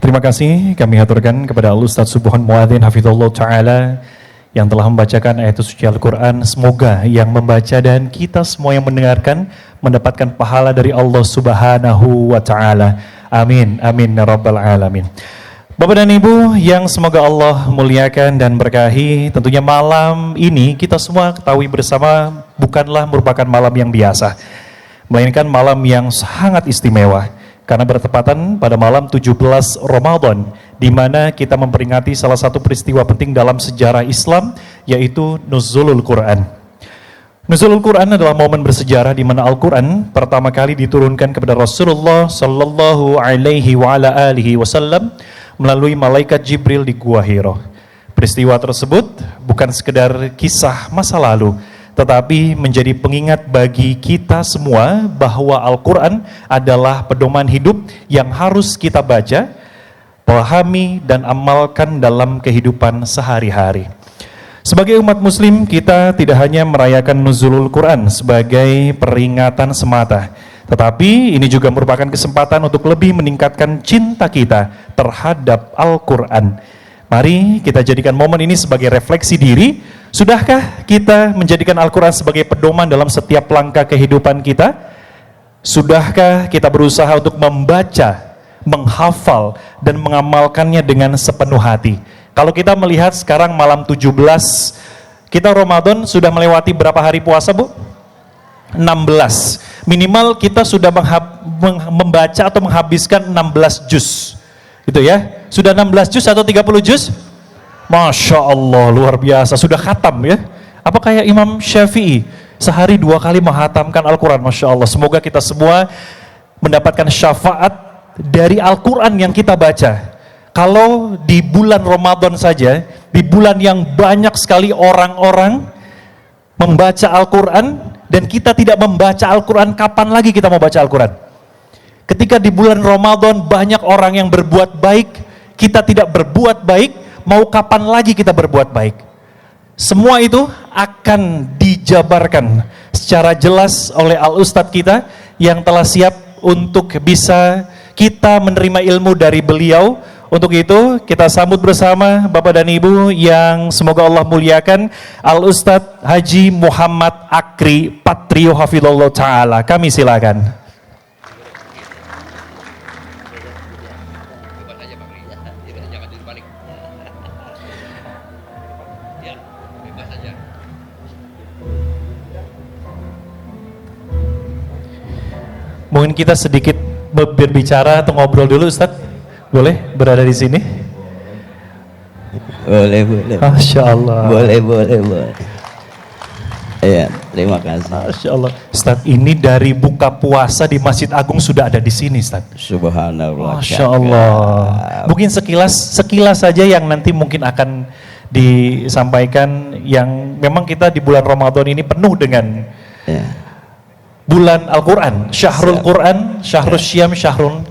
Terima kasih kami haturkan kepada Al-Ustaz Subhan Muadzin Hafizullah Ta'ala yang telah membacakan ayat suci Al-Quran. Semoga yang membaca dan kita semua yang mendengarkan mendapatkan pahala dari Allah Subhanahu wa Ta'ala. Amin, amin ya Rabbal Alamin. Bapak dan Ibu yang semoga Allah muliakan dan berkahi, tentunya malam ini kita semua ketahui bersama bukanlah merupakan malam yang biasa, melainkan malam yang sangat istimewa. Karena bertepatan pada malam 17 Ramadan, di mana kita memperingati salah satu peristiwa penting dalam sejarah Islam, yaitu Nuzulul Quran. Nuzulul Quran adalah momen bersejarah di mana Al-Quran pertama kali diturunkan kepada Rasulullah Sallallahu Alaihi Wasallam melalui malaikat Jibril di Gua Hiro. Peristiwa tersebut bukan sekedar kisah masa lalu, tetapi menjadi pengingat bagi kita semua bahwa Al-Quran adalah pedoman hidup yang harus kita baca, pahami, dan amalkan dalam kehidupan sehari-hari. Sebagai umat muslim, kita tidak hanya merayakan Nuzulul Quran sebagai peringatan semata, tetapi ini juga merupakan kesempatan untuk lebih meningkatkan cinta kita terhadap Al-Quran. Mari kita jadikan momen ini sebagai refleksi diri. Sudahkah kita menjadikan Al-Quran sebagai pedoman dalam setiap langkah kehidupan kita? Sudahkah kita berusaha untuk membaca, menghafal, dan mengamalkannya dengan sepenuh hati? Kalau kita melihat sekarang malam 17, kita Ramadan sudah melewati berapa hari puasa, Bu? 16. Minimal kita sudah membaca atau menghabiskan 16 juz. Gitu ya? Sudah 16 juz atau 30 juz? Masya Allah, luar biasa, sudah khatam ya. Apa kayak Imam Syafi'i, sehari 2 kali menghatamkan Al-Quran, Masya Allah. Semoga kita semua mendapatkan syafaat dari Al-Quran yang kita baca. Kalau di bulan Ramadan saja, di bulan yang banyak sekali orang-orang membaca Al-Quran, dan kita tidak membaca Al-Quran, kapan lagi kita mau baca Al-Quran? Ketika di bulan Ramadan banyak orang yang berbuat baik, kita tidak berbuat baik, mau kapan lagi kita berbuat baik? Semua itu akan dijabarkan secara jelas oleh Al-Ustadz kita yang telah siap untuk bisa kita menerima ilmu dari beliau. Untuk itu kita sambut bersama Bapak dan Ibu yang semoga Allah muliakan, Al-Ustadz Haji Muhammad Akri Patrio Hafizullah Ta'ala. Kami silakan. Mungkin kita sedikit berbicara atau ngobrol dulu, Ustadz. Boleh berada di sini? Boleh, boleh. Masya Allah. Boleh. Iya, terima kasih. Masya Allah. Ustadz, ini dari buka puasa di Masjid Agung sudah ada di sini, Ustadz. Subhanallah. Masya Allah. Mungkin sekilas saja yang nanti mungkin akan disampaikan, yang memang kita di bulan Ramadan ini penuh dengan bulan Al-Quran, Syahrul Quran, Syahrul Syam, Syahrul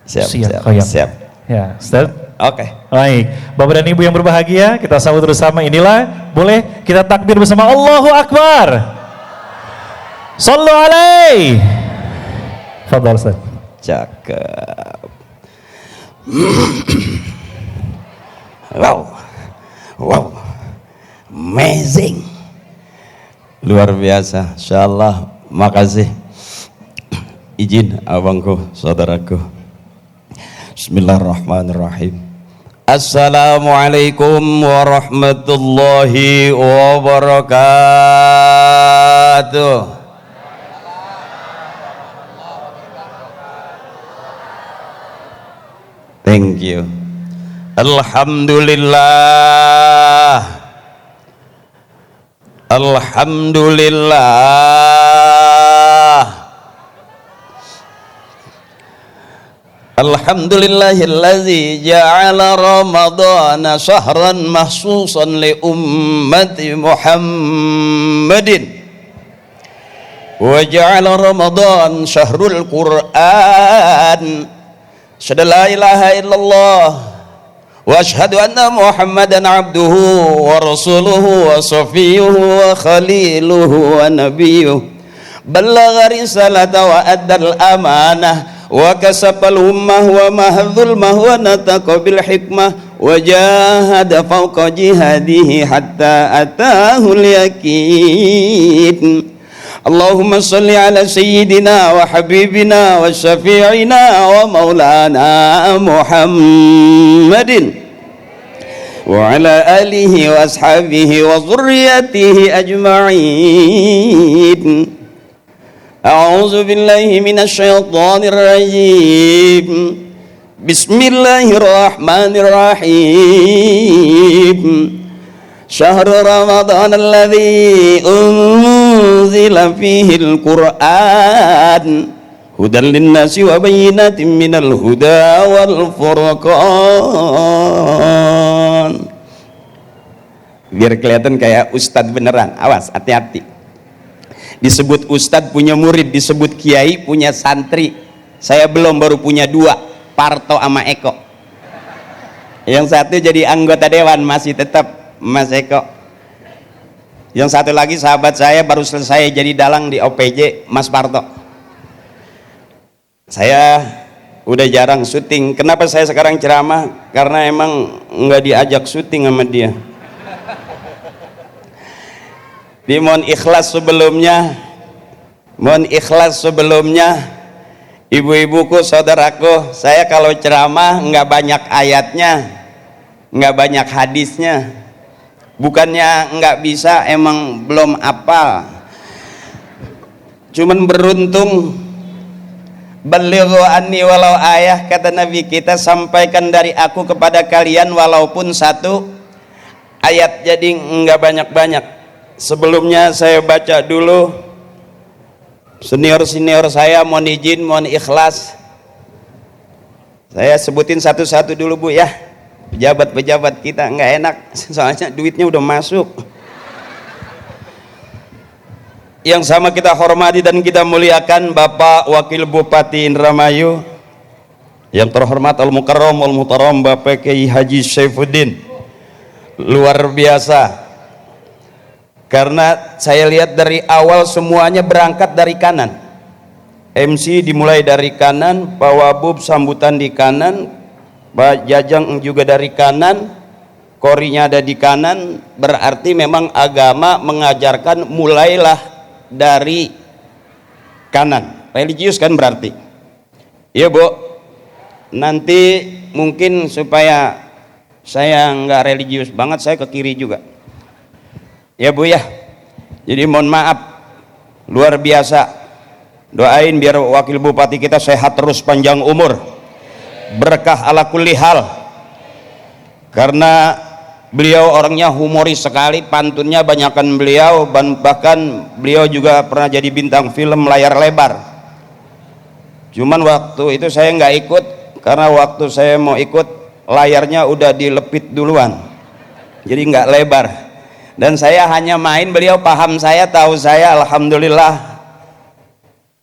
Siap. Ya, Ustaz. Oke. Baik, Bapak dan Ibu yang berbahagia, kita sambut bersama. Inilah, boleh kita takbir bersama, Allahu Akbar. Sallu alaihi. Fadhal, Ustaz. Cakep. Wow. Amazing. Luar biasa. Insyaallah, makasih. Izin abangku, saudaraku. Bismillahirrahmanirrahim. Assalamualaikum warahmatullahi wabarakatuh. Thank you. Alhamdulillah. Alhamdulillahilladzi ja'ala Ramadhana syahran mahsusan li ummati Muhammadin wa ja'ala Ramadhan syahrul Qur'an. Asyhadu la ilaha illallah wa asyhadu anna Muhammadan abduhu wa rasuluhu wa safiyuhu wa khaliluhu wa nabiyuhu ballagha risalata wa addal amanah wa kasafal ummah wa mahdzul mahwa nataqa bil hikmah wa jahada fawqa jihadihi hatta atahul yakin. Allahumma salli ala sayyidina wa habibina wa syafi'ina wa maulana Muhammadin wa ala alihi wa ashabihi wa zurriyatihi ajma'in. A'udzu billahi minasy syaithanir rajim. Bismillahirrahmanirrahim. Syahrul Ramadan alladzi unzila fihi al-Qur'an hudan linnasi wa bayyinatin minal huda wal furqan. Biar kelihatan kayak ustadz beneran, awas hati-hati. Disebut ustadz punya murid, disebut kiai punya santri. Saya belum, baru punya 2, Parto sama Eko. Yang satu jadi anggota dewan, masih tetap Mas Eko. Yang satu lagi sahabat saya baru selesai jadi dalang di OPJ, Mas Parto. Saya udah jarang syuting. Kenapa saya sekarang ceramah? Karena emang nggak diajak syuting sama dia. Mohon ikhlas sebelumnya, ibu-ibuku, saudaraku, saya kalau ceramah nggak banyak ayatnya, nggak banyak hadisnya. Bukannya nggak bisa, emang belum hafal. Cuman beruntung, balighu anni walau ayah, kata Nabi kita, sampaikan dari aku kepada kalian walaupun 1 ayat. Jadi nggak banyak-banyak. Sebelumnya saya baca dulu, senior saya mohon izin, mohon ikhlas, saya sebutin satu-satu dulu Bu ya. Pejabat-pejabat kita nggak enak, soalnya duitnya udah masuk. Yang sama kita hormati dan kita muliakan Bapak Wakil Bupati Indramayu, yang terhormat Al-Mukarram Al-Muhtaram Bapak Kiai Haji Saifuddin. Luar biasa, karena saya lihat dari awal semuanya berangkat dari kanan. MC dimulai dari kanan, Pak Wabub sambutan di kanan, Pak Jajang juga dari kanan, korinya ada di kanan. Berarti memang agama mengajarkan mulailah dari kanan. Religius kan berarti. Iya Bu, nanti mungkin supaya saya nggak religius banget, saya ke kiri juga ya Bu ya. Jadi mohon maaf, luar biasa. Doain biar wakil bupati kita sehat terus, panjang umur, berkah ala kulli hal. Karena beliau orangnya humoris sekali, pantunnya banyakan beliau, bahkan beliau juga pernah jadi bintang film layar lebar. Cuman waktu itu saya nggak ikut, karena waktu saya mau ikut layarnya udah dilepit duluan, jadi nggak lebar. Dan saya hanya main, beliau paham saya, tahu saya. Alhamdulillah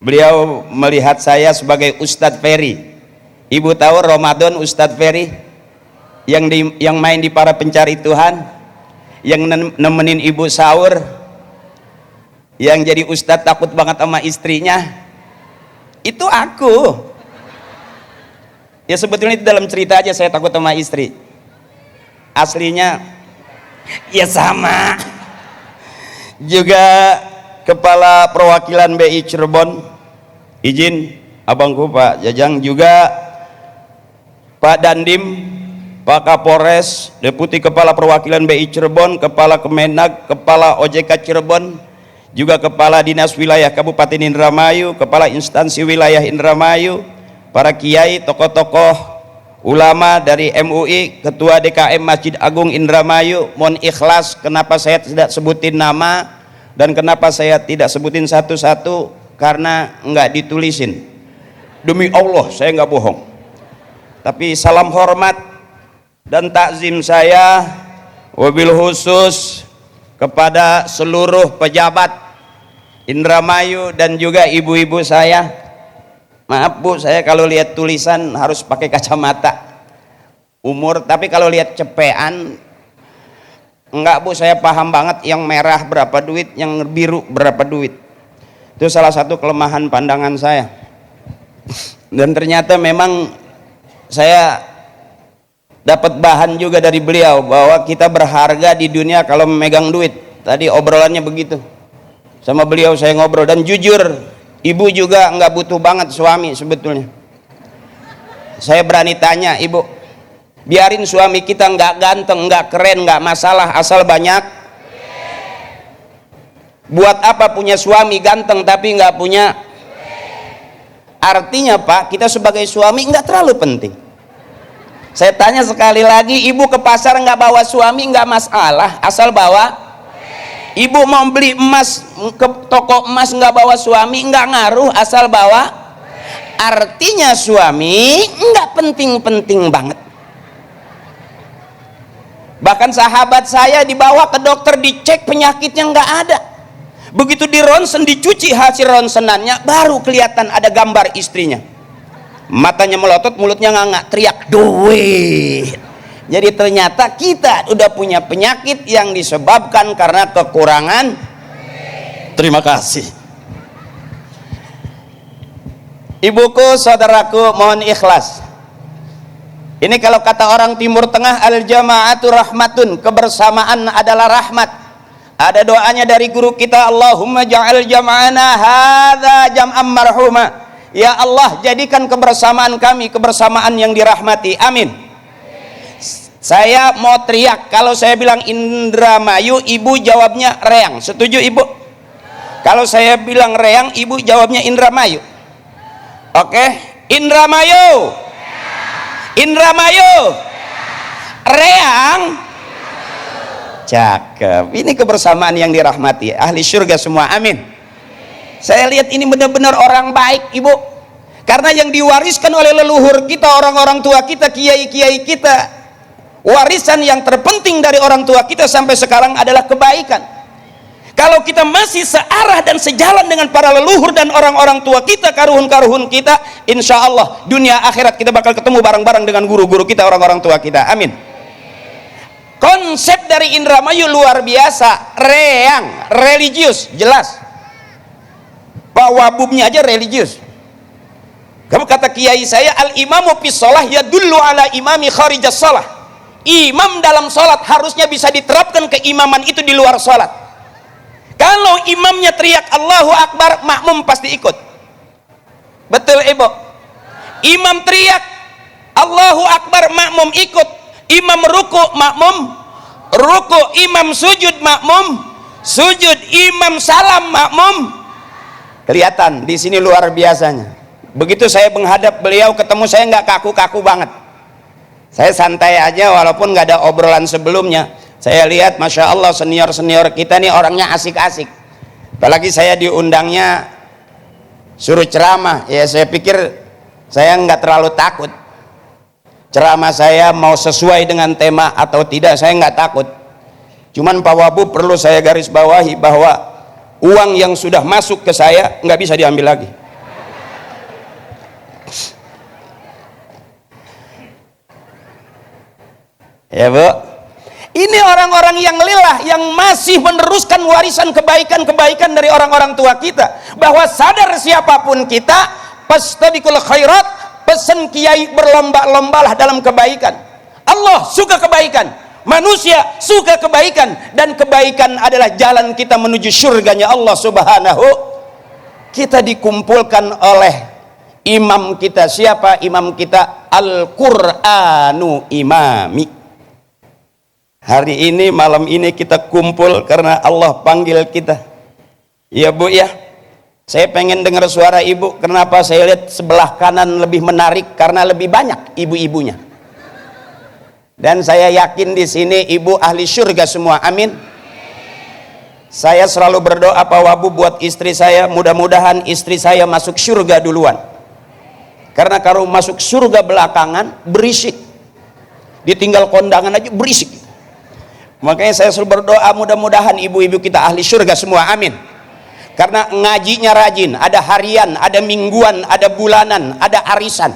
beliau melihat saya sebagai Ustadz Ferry. Ibu tahu Ramadan Ustadz Ferry yang main di Para Pencari Tuhan, yang nemenin ibu sahur, yang jadi Ustadz takut banget sama istrinya, itu aku. Ya sebetulnya itu dalam cerita aja, saya takut sama istri. Aslinya ya sama. Juga kepala perwakilan BI Cirebon, izin abangku Pak Jajang, juga Pak Dandim, Pak Kapolres, Deputi Kepala Perwakilan BI Cirebon, Kepala Kemenag, Kepala OJK Cirebon, juga Kepala Dinas Wilayah Kabupaten Indramayu, Kepala Instansi Wilayah Indramayu, para kiai, tokoh-tokoh ulama dari MUI, Ketua DKM Masjid Agung Indramayu. Mohon ikhlas kenapa saya tidak sebutin nama dan kenapa saya tidak sebutin satu-satu, karena nggak ditulisin. Demi Allah saya nggak bohong. Tapi salam hormat dan takzim saya wabil khusus kepada seluruh pejabat Indramayu dan juga ibu-ibu saya. Maaf Bu, saya kalau lihat tulisan harus pakai kacamata umur, tapi kalau lihat cepean enggak Bu, saya paham banget yang merah berapa duit, yang biru berapa duit. Itu salah satu kelemahan pandangan saya. Dan ternyata memang saya dapat bahan juga dari beliau bahwa kita berharga di dunia kalau memegang duit. Tadi obrolannya begitu sama beliau, saya ngobrol. Dan jujur, ibu juga nggak butuh banget suami sebetulnya. Saya berani tanya, ibu, biarin suami kita nggak ganteng, nggak keren, nggak masalah, asal banyak. Buat apa punya suami ganteng tapi nggak punya? Artinya Pak, kita sebagai suami nggak terlalu penting. Saya tanya sekali lagi, ibu ke pasar nggak bawa suami nggak masalah, asal bawa. Ibu mau beli emas ke toko emas nggak bawa suami nggak ngaruh, asal bawa. Artinya suami nggak penting-penting banget. Bahkan sahabat saya dibawa ke dokter, dicek penyakitnya nggak ada. Begitu di ronsen, dicuci hasil ronsenannya, baru kelihatan ada gambar istrinya. Matanya melotot, mulutnya nganga, teriak duit. Jadi ternyata kita udah punya penyakit yang disebabkan karena kekurangan. Terima kasih. Ibuku, saudaraku, mohon ikhlas. Ini kalau kata orang Timur Tengah, al-jama'atu rahmatun, kebersamaan adalah rahmat. Ada doanya dari guru kita, Allahumma ja'al jam'ana hadza jam'an marhuma. Ya Allah, jadikan kebersamaan kami kebersamaan yang dirahmati. Amin. Saya mau teriak, kalau saya bilang Indramayu, ibu jawabnya Reang. Setuju ibu? Kalau saya bilang Reang, ibu jawabnya Indramayu. Oke, Indramayu, Indramayu, Reang. Cakep. Ini kebersamaan yang dirahmati, ahli surga semua. Amin. Saya lihat ini benar-benar orang baik, ibu. Karena yang diwariskan oleh leluhur kita, orang-orang tua kita, kiai-kiai kita, warisan yang terpenting dari orang tua kita sampai sekarang adalah kebaikan. Kalau kita masih searah dan sejalan dengan para leluhur dan orang-orang tua kita, karuhun-karuhun kita, insya Allah dunia akhirat kita bakal ketemu bareng-bareng dengan guru-guru kita, orang-orang tua kita. Amin. Konsep dari Indramayu luar biasa. Reang, religius, jelas. Pak Wabubnya aja religius. Kamu kata kiai saya, al-imamu fis shalah yadullu ala imami kharijas shalah. Imam dalam sholat harusnya bisa diterapkan keimaman itu di luar sholat. Kalau imamnya teriak Allahu Akbar, makmum pasti ikut. Betul ibu? Imam teriak Allahu Akbar, makmum ikut. Imam ruku, makmum ruku. Imam sujud, makmum sujud. Imam salam, makmum. Kelihatan di sini luar biasanya. Begitu saya menghadap beliau, ketemu saya nggak kaku-kaku banget. Saya santai aja walaupun nggak ada obrolan sebelumnya. Saya lihat Masya Allah senior-senior kita nih orangnya asik-asik. Apalagi saya diundangnya suruh ceramah. Ya saya pikir saya nggak terlalu takut. Ceramah saya mau sesuai dengan tema atau tidak saya nggak takut. Cuman Pak Wabu perlu saya garis bawahi bahwa uang yang sudah masuk ke saya nggak bisa diambil lagi. Ya bu, ini orang-orang yang lillah, yang masih meneruskan warisan kebaikan-kebaikan dari orang-orang tua kita, bahwa sadar siapapun kita, fastabiqul khairat, pesan kiai berlomba-lombalah dalam kebaikan. Allah suka kebaikan, manusia suka kebaikan, dan kebaikan adalah jalan kita menuju surganya Allah subhanahu. Kita dikumpulkan oleh imam kita. Siapa imam kita? Al-Qur'anu imami. Hari ini, malam ini kita kumpul karena Allah panggil kita. Ya bu ya, saya pengen dengar suara ibu. Kenapa saya lihat sebelah kanan lebih menarik? Karena lebih banyak ibu-ibunya. Dan saya yakin di sini ibu ahli surga semua. Amin. Saya selalu berdoa Pak Wabu buat istri saya, mudah-mudahan istri saya masuk surga duluan. Karena kalau masuk surga belakangan berisik. Ditinggal kondangan aja berisik. Makanya saya selalu berdoa mudah-mudahan ibu-ibu kita ahli surga semua. Amin. Karena ngajinya rajin, ada harian, ada mingguan, ada bulanan, ada arisan.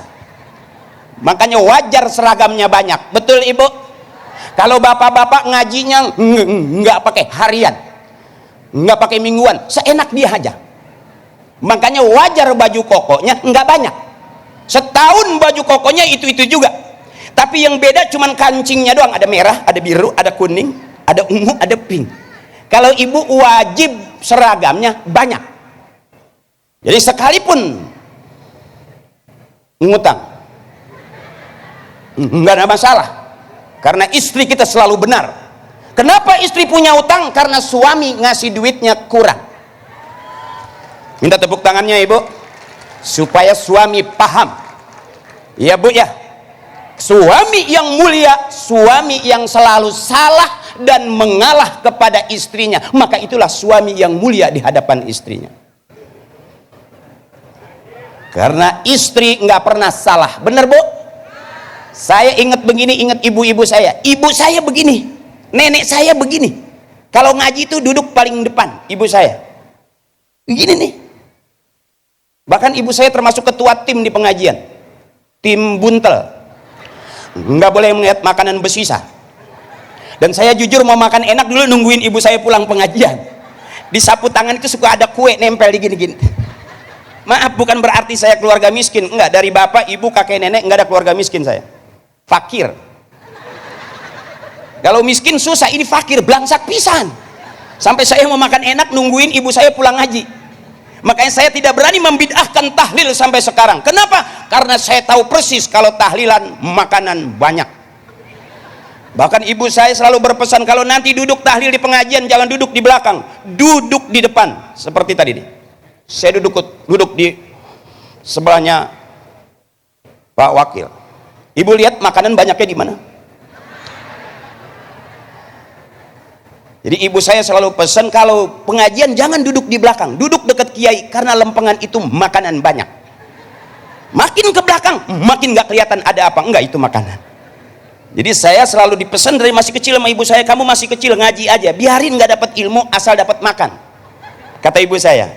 Makanya wajar seragamnya banyak. Betul ibu? Kalau bapak-bapak ngajinya nggak pakai harian, nggak pakai mingguan, seenak dia aja. Makanya wajar baju kokonya nggak banyak. Setahun baju kokonya itu juga, tapi yang beda cuman kancingnya doang, ada merah, ada biru, ada kuning, ada ungu, ada pink. Kalau ibu wajib seragamnya banyak. Jadi sekalipun ngutang nggak ada masalah, karena istri kita selalu benar. Kenapa istri punya utang? Karena suami ngasih duitnya kurang. Minta tepuk tangannya ibu, supaya suami paham. Ya bu ya, suami yang mulia, suami yang selalu salah dan mengalah kepada istrinya, maka itulah suami yang mulia di hadapan istrinya. Karena istri nggak pernah salah, bener bu? Saya ingat begini, ingat ibu-ibu saya. Ibu saya begini, nenek saya begini. Kalau ngaji itu duduk paling depan, ibu saya begini nih. Bahkan ibu saya termasuk ketua tim di pengajian, tim buntel, nggak boleh melihat makanan bersisa. Dan saya jujur mau makan enak dulu, nungguin ibu saya pulang pengajian. Di sapu tangan itu suka ada kue nempel di gini-gini. Maaf, bukan berarti saya keluarga miskin, enggak. Dari bapak, ibu, kakek, nenek enggak ada keluarga miskin saya. Fakir. Kalau miskin susah, ini fakir, belangsak pisan. Sampai saya mau makan enak nungguin ibu saya pulang ngaji. Makanya saya tidak berani membid'ahkan tahlil sampai sekarang. Kenapa? Karena saya tahu persis kalau tahlilan makanan banyak. Bahkan ibu saya selalu berpesan, kalau nanti duduk tahlil di pengajian jangan duduk di belakang, duduk di depan. Seperti tadi nih, saya duduk di sebelahnya Pak Wakil. Ibu lihat makanan banyaknya di mana? Jadi ibu saya selalu pesan, kalau pengajian jangan duduk di belakang, duduk dekat kiai, karena lempengan itu makanan banyak. Makin ke belakang makin nggak kelihatan ada apa, enggak, itu makanan. Jadi saya selalu dipesan dari masih kecil sama ibu saya, kamu masih kecil ngaji aja, biarin nggak dapat ilmu asal dapat makan. Kata ibu saya,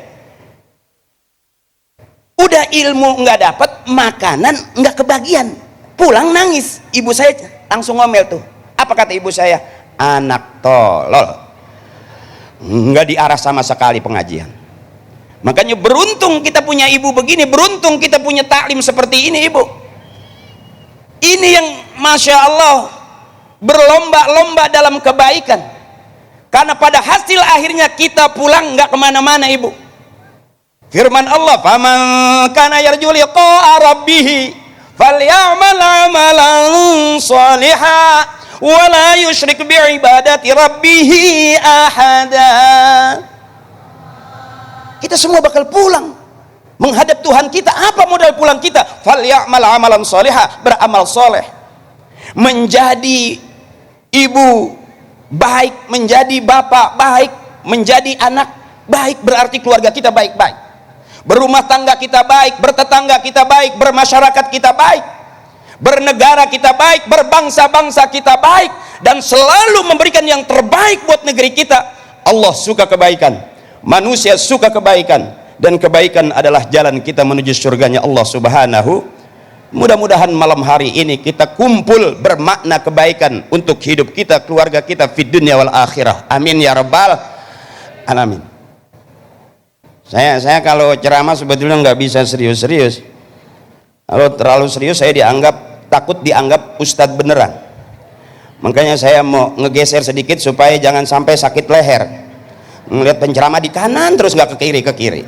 udah ilmu nggak dapat, makanan nggak kebagian, pulang nangis. Ibu saya langsung ngomel tuh. Apa kata ibu saya? Anak tolol, nggak diarah sama sekali pengajian. Makanya beruntung kita punya ibu begini, beruntung kita punya taklim seperti ini ibu. Ini yang Masya Allah berlomba-lomba dalam kebaikan, karena pada hasil akhirnya kita pulang nggak kemana-mana ibu. Firman Allah, faman kana yarju liqa'a rabbih falyamal amalan shalihan wa la yusyrik bi'ibadati rabbih ahada. Kita semua bakal pulang menghadap Tuhan kita. Apa modal pulang kita? Falyamal amalan shalihan, beramal soleh, menjadi ibu baik, menjadi bapak baik, menjadi anak baik, berarti keluarga kita baik-baik, berumah tangga kita baik, bertetangga kita baik, bermasyarakat kita baik, bernegara kita baik, berbangsa-bangsa kita baik, dan selalu memberikan yang terbaik buat negeri kita. Allah suka kebaikan, manusia suka kebaikan, dan kebaikan adalah jalan kita menuju surganya Allah Subhanahu. Mudah-mudahan malam hari ini kita kumpul bermakna kebaikan untuk hidup kita, keluarga kita, fid dunya wal akhirah. Amin ya rabbal alamin. Saya kalau ceramah sebetulnya nggak bisa serius-serius. Kalau terlalu serius saya takut dianggap ustadz beneran. Makanya saya mau ngegeser sedikit supaya jangan sampai sakit leher. Ngelihat penceramah di kanan terus nggak ke kiri.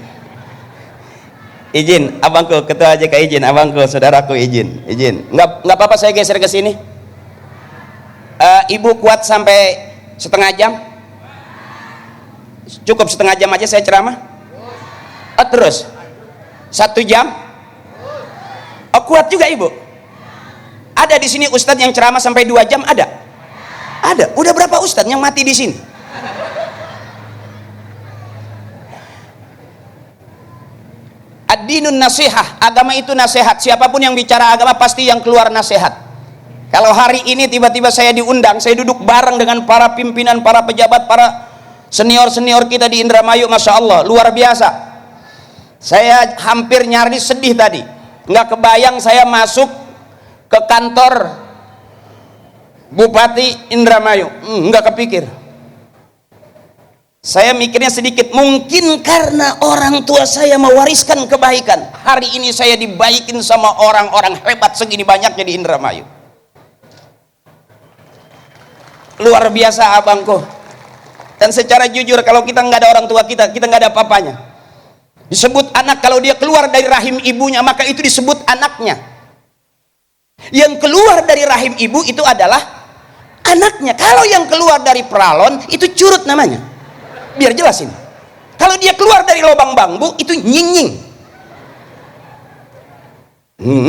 Izin abangku, ketua AJK izin, abangku, saudaraku izin. Nggak apa-apa saya geser ke sini. Ibu kuat sampai setengah jam? Cukup setengah jam aja saya ceramah? Terus 1 jam? Oh, kuat juga ibu? Ada di sini ustadz yang ceramah sampai 2 jam? Ada? Udah berapa ustadz yang mati di sini? Ad-dinun nasihah, agama itu nasihat. Siapapun yang bicara agama pasti yang keluar nasihat. Kalau hari ini tiba-tiba saya diundang, saya duduk bareng dengan para pimpinan, para pejabat, para senior-senior kita di Indramayu, Masya Allah, luar biasa. Saya hampir nyaris sedih tadi, nggak kebayang saya masuk ke kantor Bupati Indramayu, nggak kepikir. Saya mikirnya sedikit, mungkin karena orang tua saya mewariskan kebaikan, hari ini saya dibaikin sama orang-orang hebat segini banyaknya di Indramayu. Luar biasa abangku. Dan secara jujur, kalau kita nggak ada orang tua kita nggak ada apa-apanya. Disebut anak, kalau dia keluar dari rahim ibunya, maka itu disebut anaknya. Yang keluar dari rahim ibu itu adalah anaknya. Kalau yang keluar dari peralon, itu curut namanya. Biar jelasin. Kalau dia keluar dari lubang bambu, itu nyinying.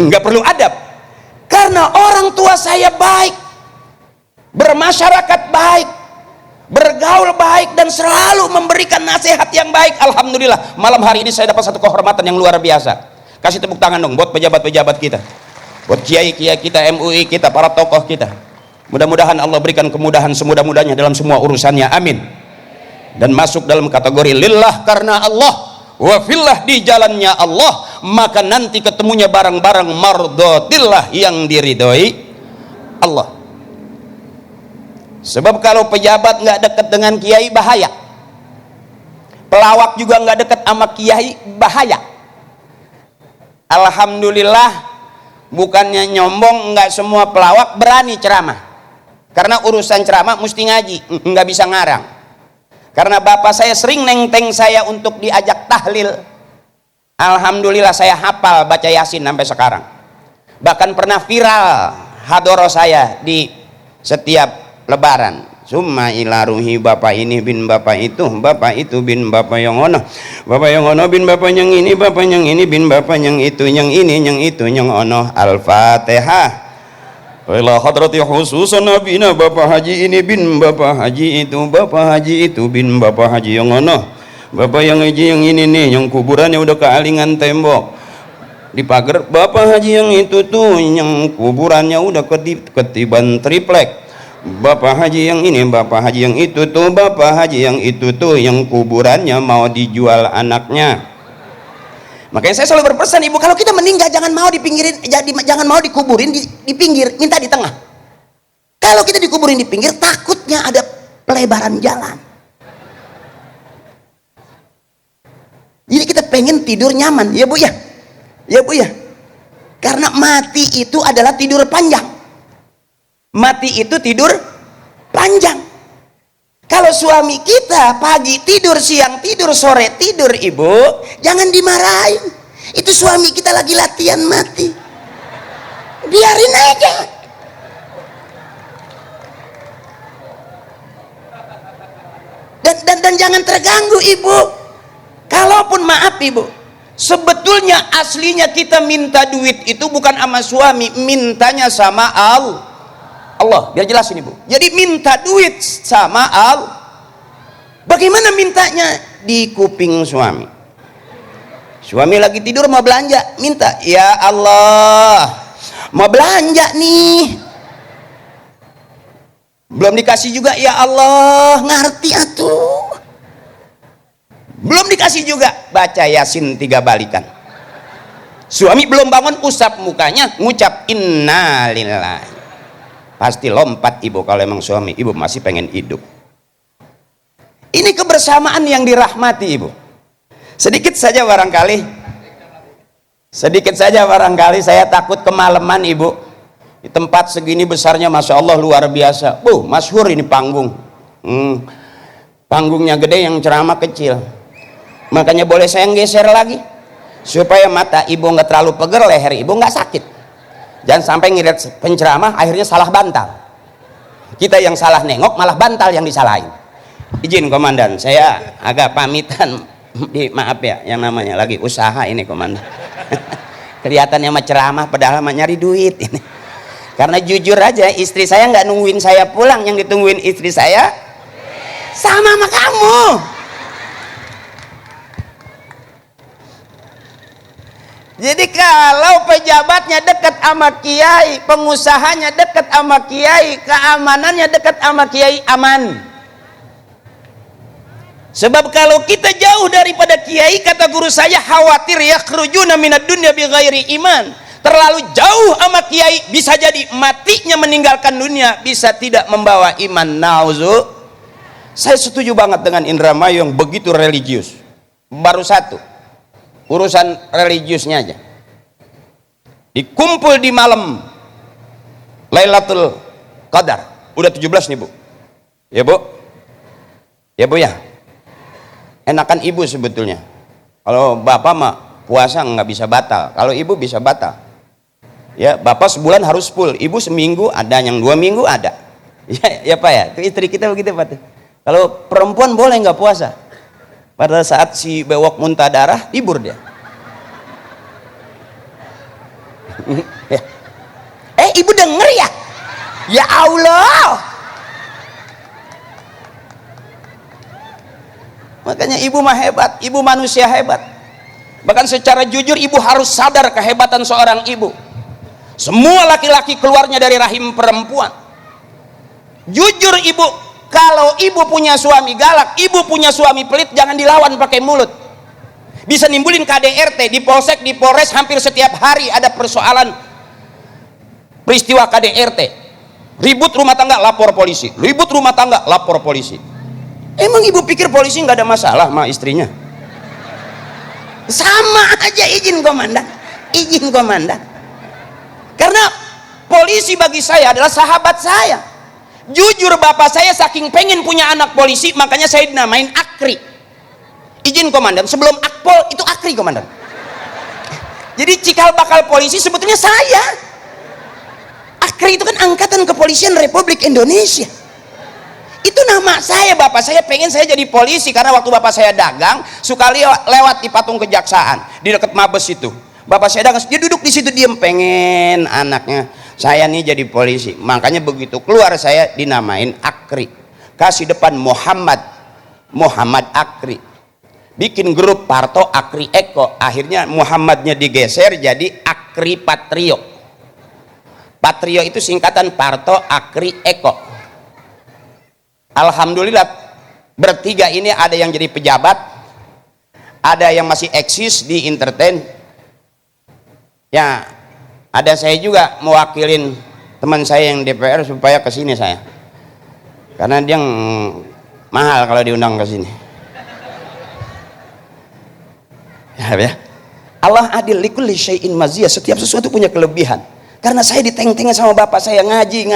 Nggak perlu adab. Karena orang tua saya baik, bermasyarakat baik, bergaul baik, dan selalu memberikan nasihat yang baik. Alhamdulillah, malam hari ini saya dapat satu kehormatan yang luar biasa. Kasih tepuk tangan dong buat pejabat-pejabat kita, buat kiai-kiai kita, MUI kita, para tokoh kita. Mudah-mudahan Allah berikan kemudahan semudah-mudahnya dalam semua urusannya, amin. Dan masuk dalam kategori lillah, karena Allah, wa fillah, di jalannya Allah, maka nanti ketemunya barang-barang mardotillah, yang diridhoi Allah. Sebab kalau pejabat nggak dekat dengan kiai, bahaya. Pelawak juga nggak dekat sama kiai, bahaya. Alhamdulillah, bukannya nyombong, nggak semua pelawak berani ceramah. Karena urusan ceramah mesti ngaji, nggak bisa ngarang. Karena bapak saya sering nenteng saya untuk diajak tahlil. Alhamdulillah saya hafal baca Yasin sampai sekarang. Bahkan pernah viral hadoro saya di setiap lebaran. Summa ila ruhi, bapak ini bin bapak itu bin bapak yang ono, bapak yang ono bin bapak yang ini, bapak yang ini bin bapak yang itu, yang ini, yang itu, yang ono. Al-Fatihah. Wala hadrati khususan nabina, bapak haji ini bin bapak haji itu, bapak haji itu bin bapak haji yang ono, bapak yang haji yang ini nih, yang kuburannya udah kealingan tembok di pagar, bapak haji yang itu tuh, yang kuburannya udah ketiban triplek, bapak haji yang ini, bapak haji yang itu tuh, bapak haji yang itu tuh, yang kuburannya mau dijual anaknya. Makanya saya selalu berpesan, ibu, kalau kita meninggal jangan mau dipinggirin, jangan mau dikuburin di pinggir, minta di tengah. Kalau kita dikuburin di pinggir, takutnya ada pelebaran jalan. Jadi kita pengen tidur nyaman, ya bu ya, ya bu ya. Karena mati itu adalah tidur panjang. Mati itu tidur panjang. Kalau suami kita pagi tidur, siang tidur, sore tidur, ibu, jangan dimarahin. Itu suami kita lagi latihan mati. Biarin aja. Dan jangan terganggu, ibu. Kalaupun maaf, ibu, sebetulnya aslinya kita minta duit itu bukan sama suami, mintanya sama Allah. Biar jelasin, ibu. Jadi minta duit sama Allah. Bagaimana mintanya? Di kuping suami. Suami lagi tidur mau belanja, minta, ya Allah, mau belanja nih. Belum dikasih juga, ya Allah, ngerti atuh. Belum dikasih juga, baca Yasin 3 balikan. Suami belum bangun, usap mukanya, ngucap innalillahi. Pasti lompat ibu kalau emang suami ibu masih pengen hidup. Ini kebersamaan yang dirahmati, ibu. Sedikit saja barangkali saya takut kemalaman, ibu. Di tempat segini besarnya, masya Allah, luar biasa. Masyhur ini panggung. Panggungnya gede, yang ceramah kecil. Makanya boleh saya geser lagi supaya mata ibu nggak terlalu peger, leher ibu nggak sakit. Jangan sampai ngeliat penceramah akhirnya salah bantal. Kita yang salah nengok, malah bantal yang disalahin. Izin komandan, saya agak pamitan. Maaf ya, yang namanya lagi usaha ini komandan. Kelihatannya mah ceramah, padahal mah nyari duit ini. Karena jujur aja, istri saya nggak nungguin saya pulang, yang ditungguin istri saya sama kamu. Jadi kalau pejabatnya dekat sama kiai, pengusahanya dekat sama kiai, keamanannya dekat sama kiai, aman. Sebab kalau kita jauh daripada kiai, kata guru saya, khawatir yakhrujuna minad dunya bighairi iman. Terlalu jauh sama kiai, bisa jadi matinya meninggalkan dunia, bisa tidak membawa iman. Nauzu. Saya setuju banget dengan Indramayu yang begitu religius. Baru satu, urusan religiusnya aja. Dikumpul di malam Lailatul Qadar. Udah 17 nih Bu. Ya Bu? Ya Bu ya? Enakan ibu sebetulnya. Kalau bapak mah puasa nggak bisa batal. Kalau ibu bisa batal. Ya, bapak sebulan harus full. Ibu seminggu ada, yang 2 minggu ada. Ya Pak ya? Istri kita begitu Pak. Kalau perempuan boleh nggak puasa? Pada saat si bewok muntah darah, libur dia. Ibu denger ya? Ya Allah. Makanya ibu mah hebat, ibu manusia hebat. Bahkan secara jujur ibu harus sadar kehebatan seorang ibu. Semua laki-laki keluarnya dari rahim perempuan. Jujur ibu, kalau ibu punya suami galak, ibu punya suami pelit, jangan dilawan pakai mulut. Bisa nimbulin KDRT di polsek, di polres, hampir setiap hari ada persoalan peristiwa KDRT. Ribut rumah tangga, lapor polisi. Ribut rumah tangga, lapor polisi. Emang ibu pikir polisi nggak ada masalah sama istrinya? Sama aja, izin komandan. Izin komandan. Karena polisi bagi saya adalah sahabat saya. Jujur bapak saya saking pengen punya anak polisi, makanya saya dinamain Akri. Izin komandan, sebelum Akpol itu Akri komandan. Jadi cikal bakal polisi sebetulnya saya. Akri itu kan angkatan kepolisian Republik Indonesia. Itu nama saya. Bapak saya pengen saya jadi polisi karena waktu bapak saya dagang suka lewat di patung kejaksaan di dekat Mabes itu. Bapak saya dagang, dia duduk di situ diem, pengen anaknya saya nih jadi polisi. Makanya begitu keluar saya dinamain Akri. Kasih depan Muhammad Akri. Bikin grup Parto Akri Eko. Akhirnya Muhammadnya digeser jadi Akri Patrio. Patrio itu singkatan Parto Akri Eko. Alhamdulillah bertiga ini ada yang jadi pejabat, ada yang masih eksis di entertain. Ya, ada saya juga mewakilin teman saya yang DPR supaya kesini saya, karena dia mahal kalau diundang ke sini. Ya, Allah adil, likulli syai'in maziyah, setiap sesuatu punya kelebihan. Karena saya diteng-tengin sama bapak saya ngaji.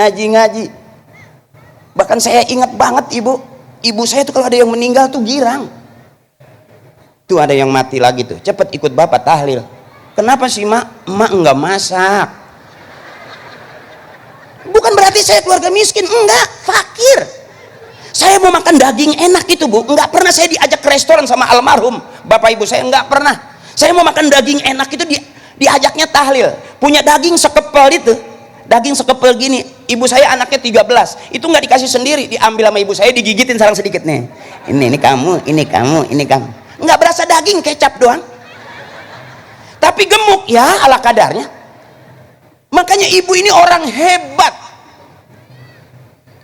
Bahkan saya ingat banget ibu saya tuh kalau ada yang meninggal tuh girang. Tuh ada yang mati lagi tuh, cepet ikut bapak tahlil. Kenapa sih mak? Emak enggak masak. Bukan berarti saya keluarga miskin, enggak, fakir. Saya mau makan daging enak itu Bu, enggak pernah saya diajak ke restoran sama almarhum bapak ibu saya, enggak pernah. Saya mau makan daging enak itu diajaknya tahlil. Punya daging sekepel itu, daging sekepel gini. Ibu saya anaknya 13, itu nggak dikasih sendiri, diambil sama ibu saya, digigitin sarang sedikit nih. Ini kamu, ini kamu, ini kamu. Nggak berasa daging, kecap doang. Tapi gemuk ya ala kadarnya. Makanya ibu ini orang hebat.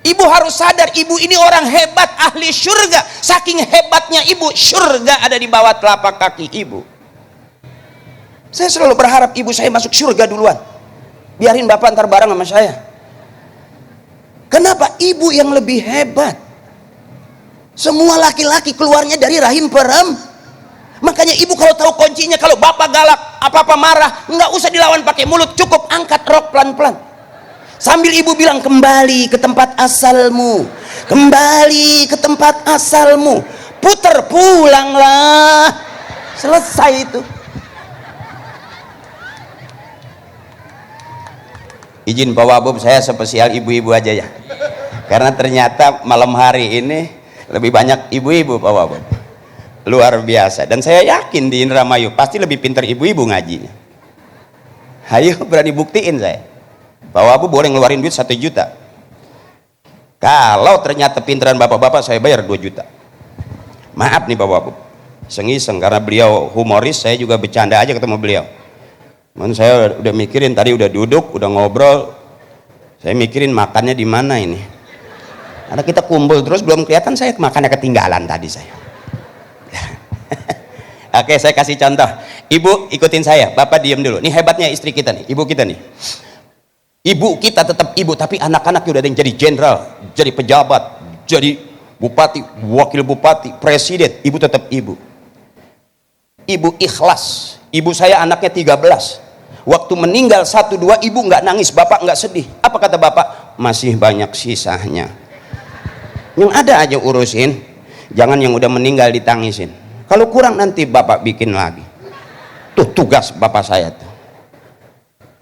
Ibu harus sadar, ibu ini orang hebat, ahli surga. Saking hebatnya ibu, surga ada di bawah telapak kaki ibu. Saya selalu berharap ibu saya masuk surga duluan. Biarin bapak antar bareng sama saya. Kenapa? Ibu yang lebih hebat. Semua laki-laki keluarnya dari rahim perempuan. Makanya ibu kalau tahu kuncinya, kalau bapak galak, apa-apa marah, nggak usah dilawan pakai mulut, cukup angkat rok pelan-pelan. Sambil ibu bilang, kembali ke tempat asalmu, kembali ke tempat asalmu, puter pulanglah. Selesai itu. Izin Pak Wabub, saya spesial ibu-ibu aja ya, karena ternyata malam hari ini lebih banyak ibu-ibu Pak Wabub, luar biasa. Dan saya yakin di Indramayu pasti lebih pintar ibu-ibu ngajinya. Ayo berani buktiin saya. Pak Wabub boleh ngeluarin duit 1 juta. Kalau ternyata pintaran bapak-bapak, saya bayar 2 juta. Maaf nih Pak Wabub, iseng-iseng, karena beliau humoris, saya juga bercanda aja ketemu beliau. Saya udah mikirin, tadi udah duduk, udah ngobrol, saya mikirin makannya di mana ini. Karena kita kumpul terus belum kelihatan, saya makannya ketinggalan tadi saya. Oke, saya kasih contoh. Ibu ikutin saya, bapak diem dulu. Nih hebatnya istri kita nih, ibu kita nih. Ibu kita tetap ibu, tapi anak-anaknya udah ada yang jadi jenderal, jadi pejabat, jadi bupati, wakil bupati, presiden, ibu tetap ibu. Ibu ikhlas. Ibu saya anaknya 13. Waktu meninggal 1-2, ibu nggak nangis, bapak nggak sedih. Apa kata bapak? Masih banyak sisanya. Yang ada aja urusin, jangan yang udah meninggal ditangisin. Kalau kurang nanti bapak bikin lagi. Tuh tugas bapak saya tuh.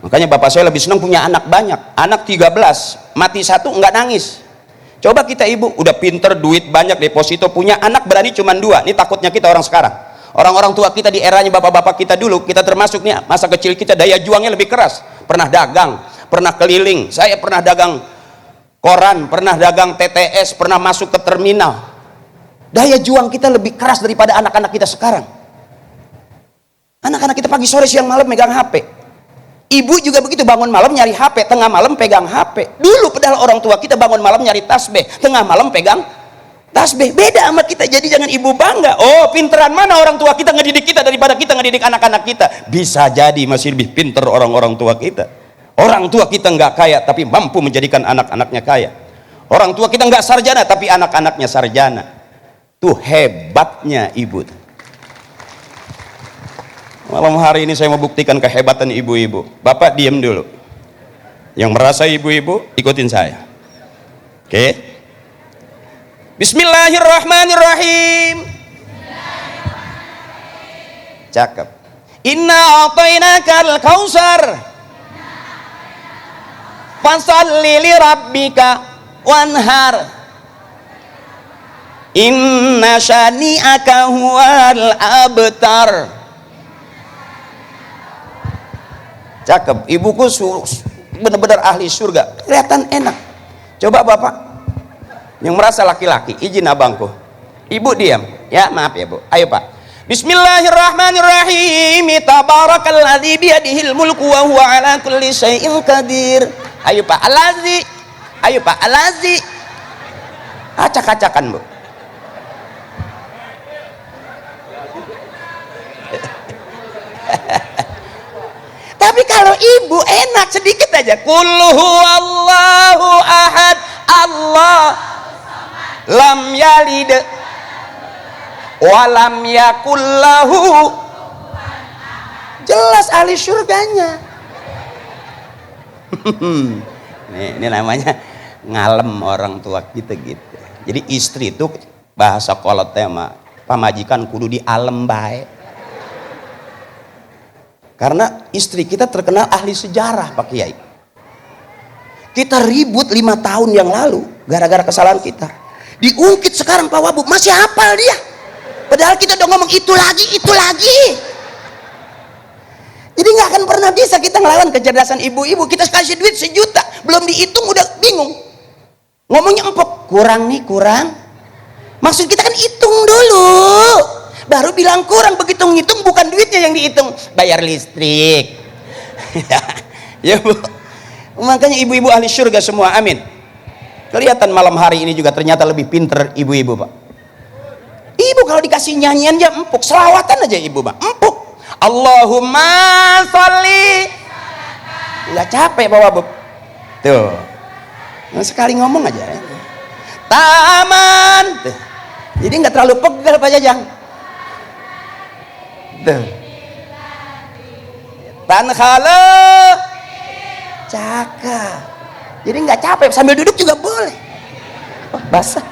Makanya bapak saya lebih senang punya anak banyak. Anak 13, mati 1 nggak nangis. Coba kita ibu, udah pinter, duit banyak, deposito, punya anak berani cuma 2. Ini takutnya kita orang sekarang. Orang-orang tua kita di eranya bapak-bapak kita dulu, kita termasuk nih, masa kecil kita daya juangnya lebih keras. Pernah dagang, pernah keliling. Saya pernah dagang koran, pernah dagang TTS, pernah masuk ke terminal. Daya juang kita lebih keras daripada anak-anak kita sekarang. Anak-anak kita pagi sore siang malam megang HP. Ibu juga begitu, bangun malam nyari HP, tengah malam pegang HP. Dulu padahal orang tua kita bangun malam nyari tasbih, tengah malam pegang tasbih. Beda sama kita, jadi jangan ibu bangga. Oh, pinteran mana orang tua kita ngedidik kita daripada kita ngedidik anak-anak kita. Bisa jadi masih lebih pinter orang-orang tua kita. Orang tua kita nggak kaya tapi mampu menjadikan anak-anaknya kaya. Orang tua kita nggak sarjana tapi anak-anaknya sarjana. Tuh hebatnya ibu. Malam hari ini saya mau buktikan kehebatan ibu-ibu. Bapak diam dulu. Yang merasa ibu-ibu, ikutin saya. Oke? Bismillahirrahmanirrahim. Cakep. Inna a'tainakal kautsar. Fasholli li rabbika wanhar. Inna syani'aka huwal abtar. Cakep, ibuku benar-benar ahli surga, kelihatan enak. Coba bapak yang merasa laki-laki, izin abangku, ibu diam ya, maaf ya bu, ayo pak. Bismillahirrahmanirrahim. Tabarakalladzi biyadihil mulku wa huwa ala kulli syai'in qadir. Ayo pak, alazi, ayo pak, alazi. Acak-acakan bu. Tapi kalau ibu enak sedikit aja. Qul huwallahu ahad, Allah lam yalid wa lam yakul lahu. Jelas ahli surganya. Ini namanya ngalem orang tua kita gitu. Jadi istri itu bahasa kolotnya mah pamajikan kudu di alem bae. Karena istri kita terkenal ahli sejarah Pak Kiai. Kita ribut 5 tahun yang lalu gara-gara kesalahan kita. Diungkit sekarang Pak Wabub masih hafal dia. Padahal kita udah ngomong itu lagi, itu lagi. Jadi nggak akan pernah bisa kita ngelawan kecerdasan ibu-ibu. Kita kasih duit 1 juta, belum dihitung udah bingung. Ngomongnya empuk, kurang nih, kurang. Maksud kita kan hitung dulu. Baru bilang kurang, begitu ngitung bukan duitnya yang dihitung, bayar listrik. Ya bu, makanya ibu-ibu ahli surga semua, amin. Kelihatan malam hari ini juga ternyata lebih pinter ibu-ibu pak. Ibu kalau dikasih nyanyian aja empuk, selawatan aja ibu pak, empuk. Allahumma sholli. Nggak capek bawa bu. Tuh, sekali ngomong aja. Taman. Tuh. Jadi nggak terlalu pegal Pak Jajang. Tanhala cakep, jadi nggak capek, sambil duduk juga boleh. Oh, basah.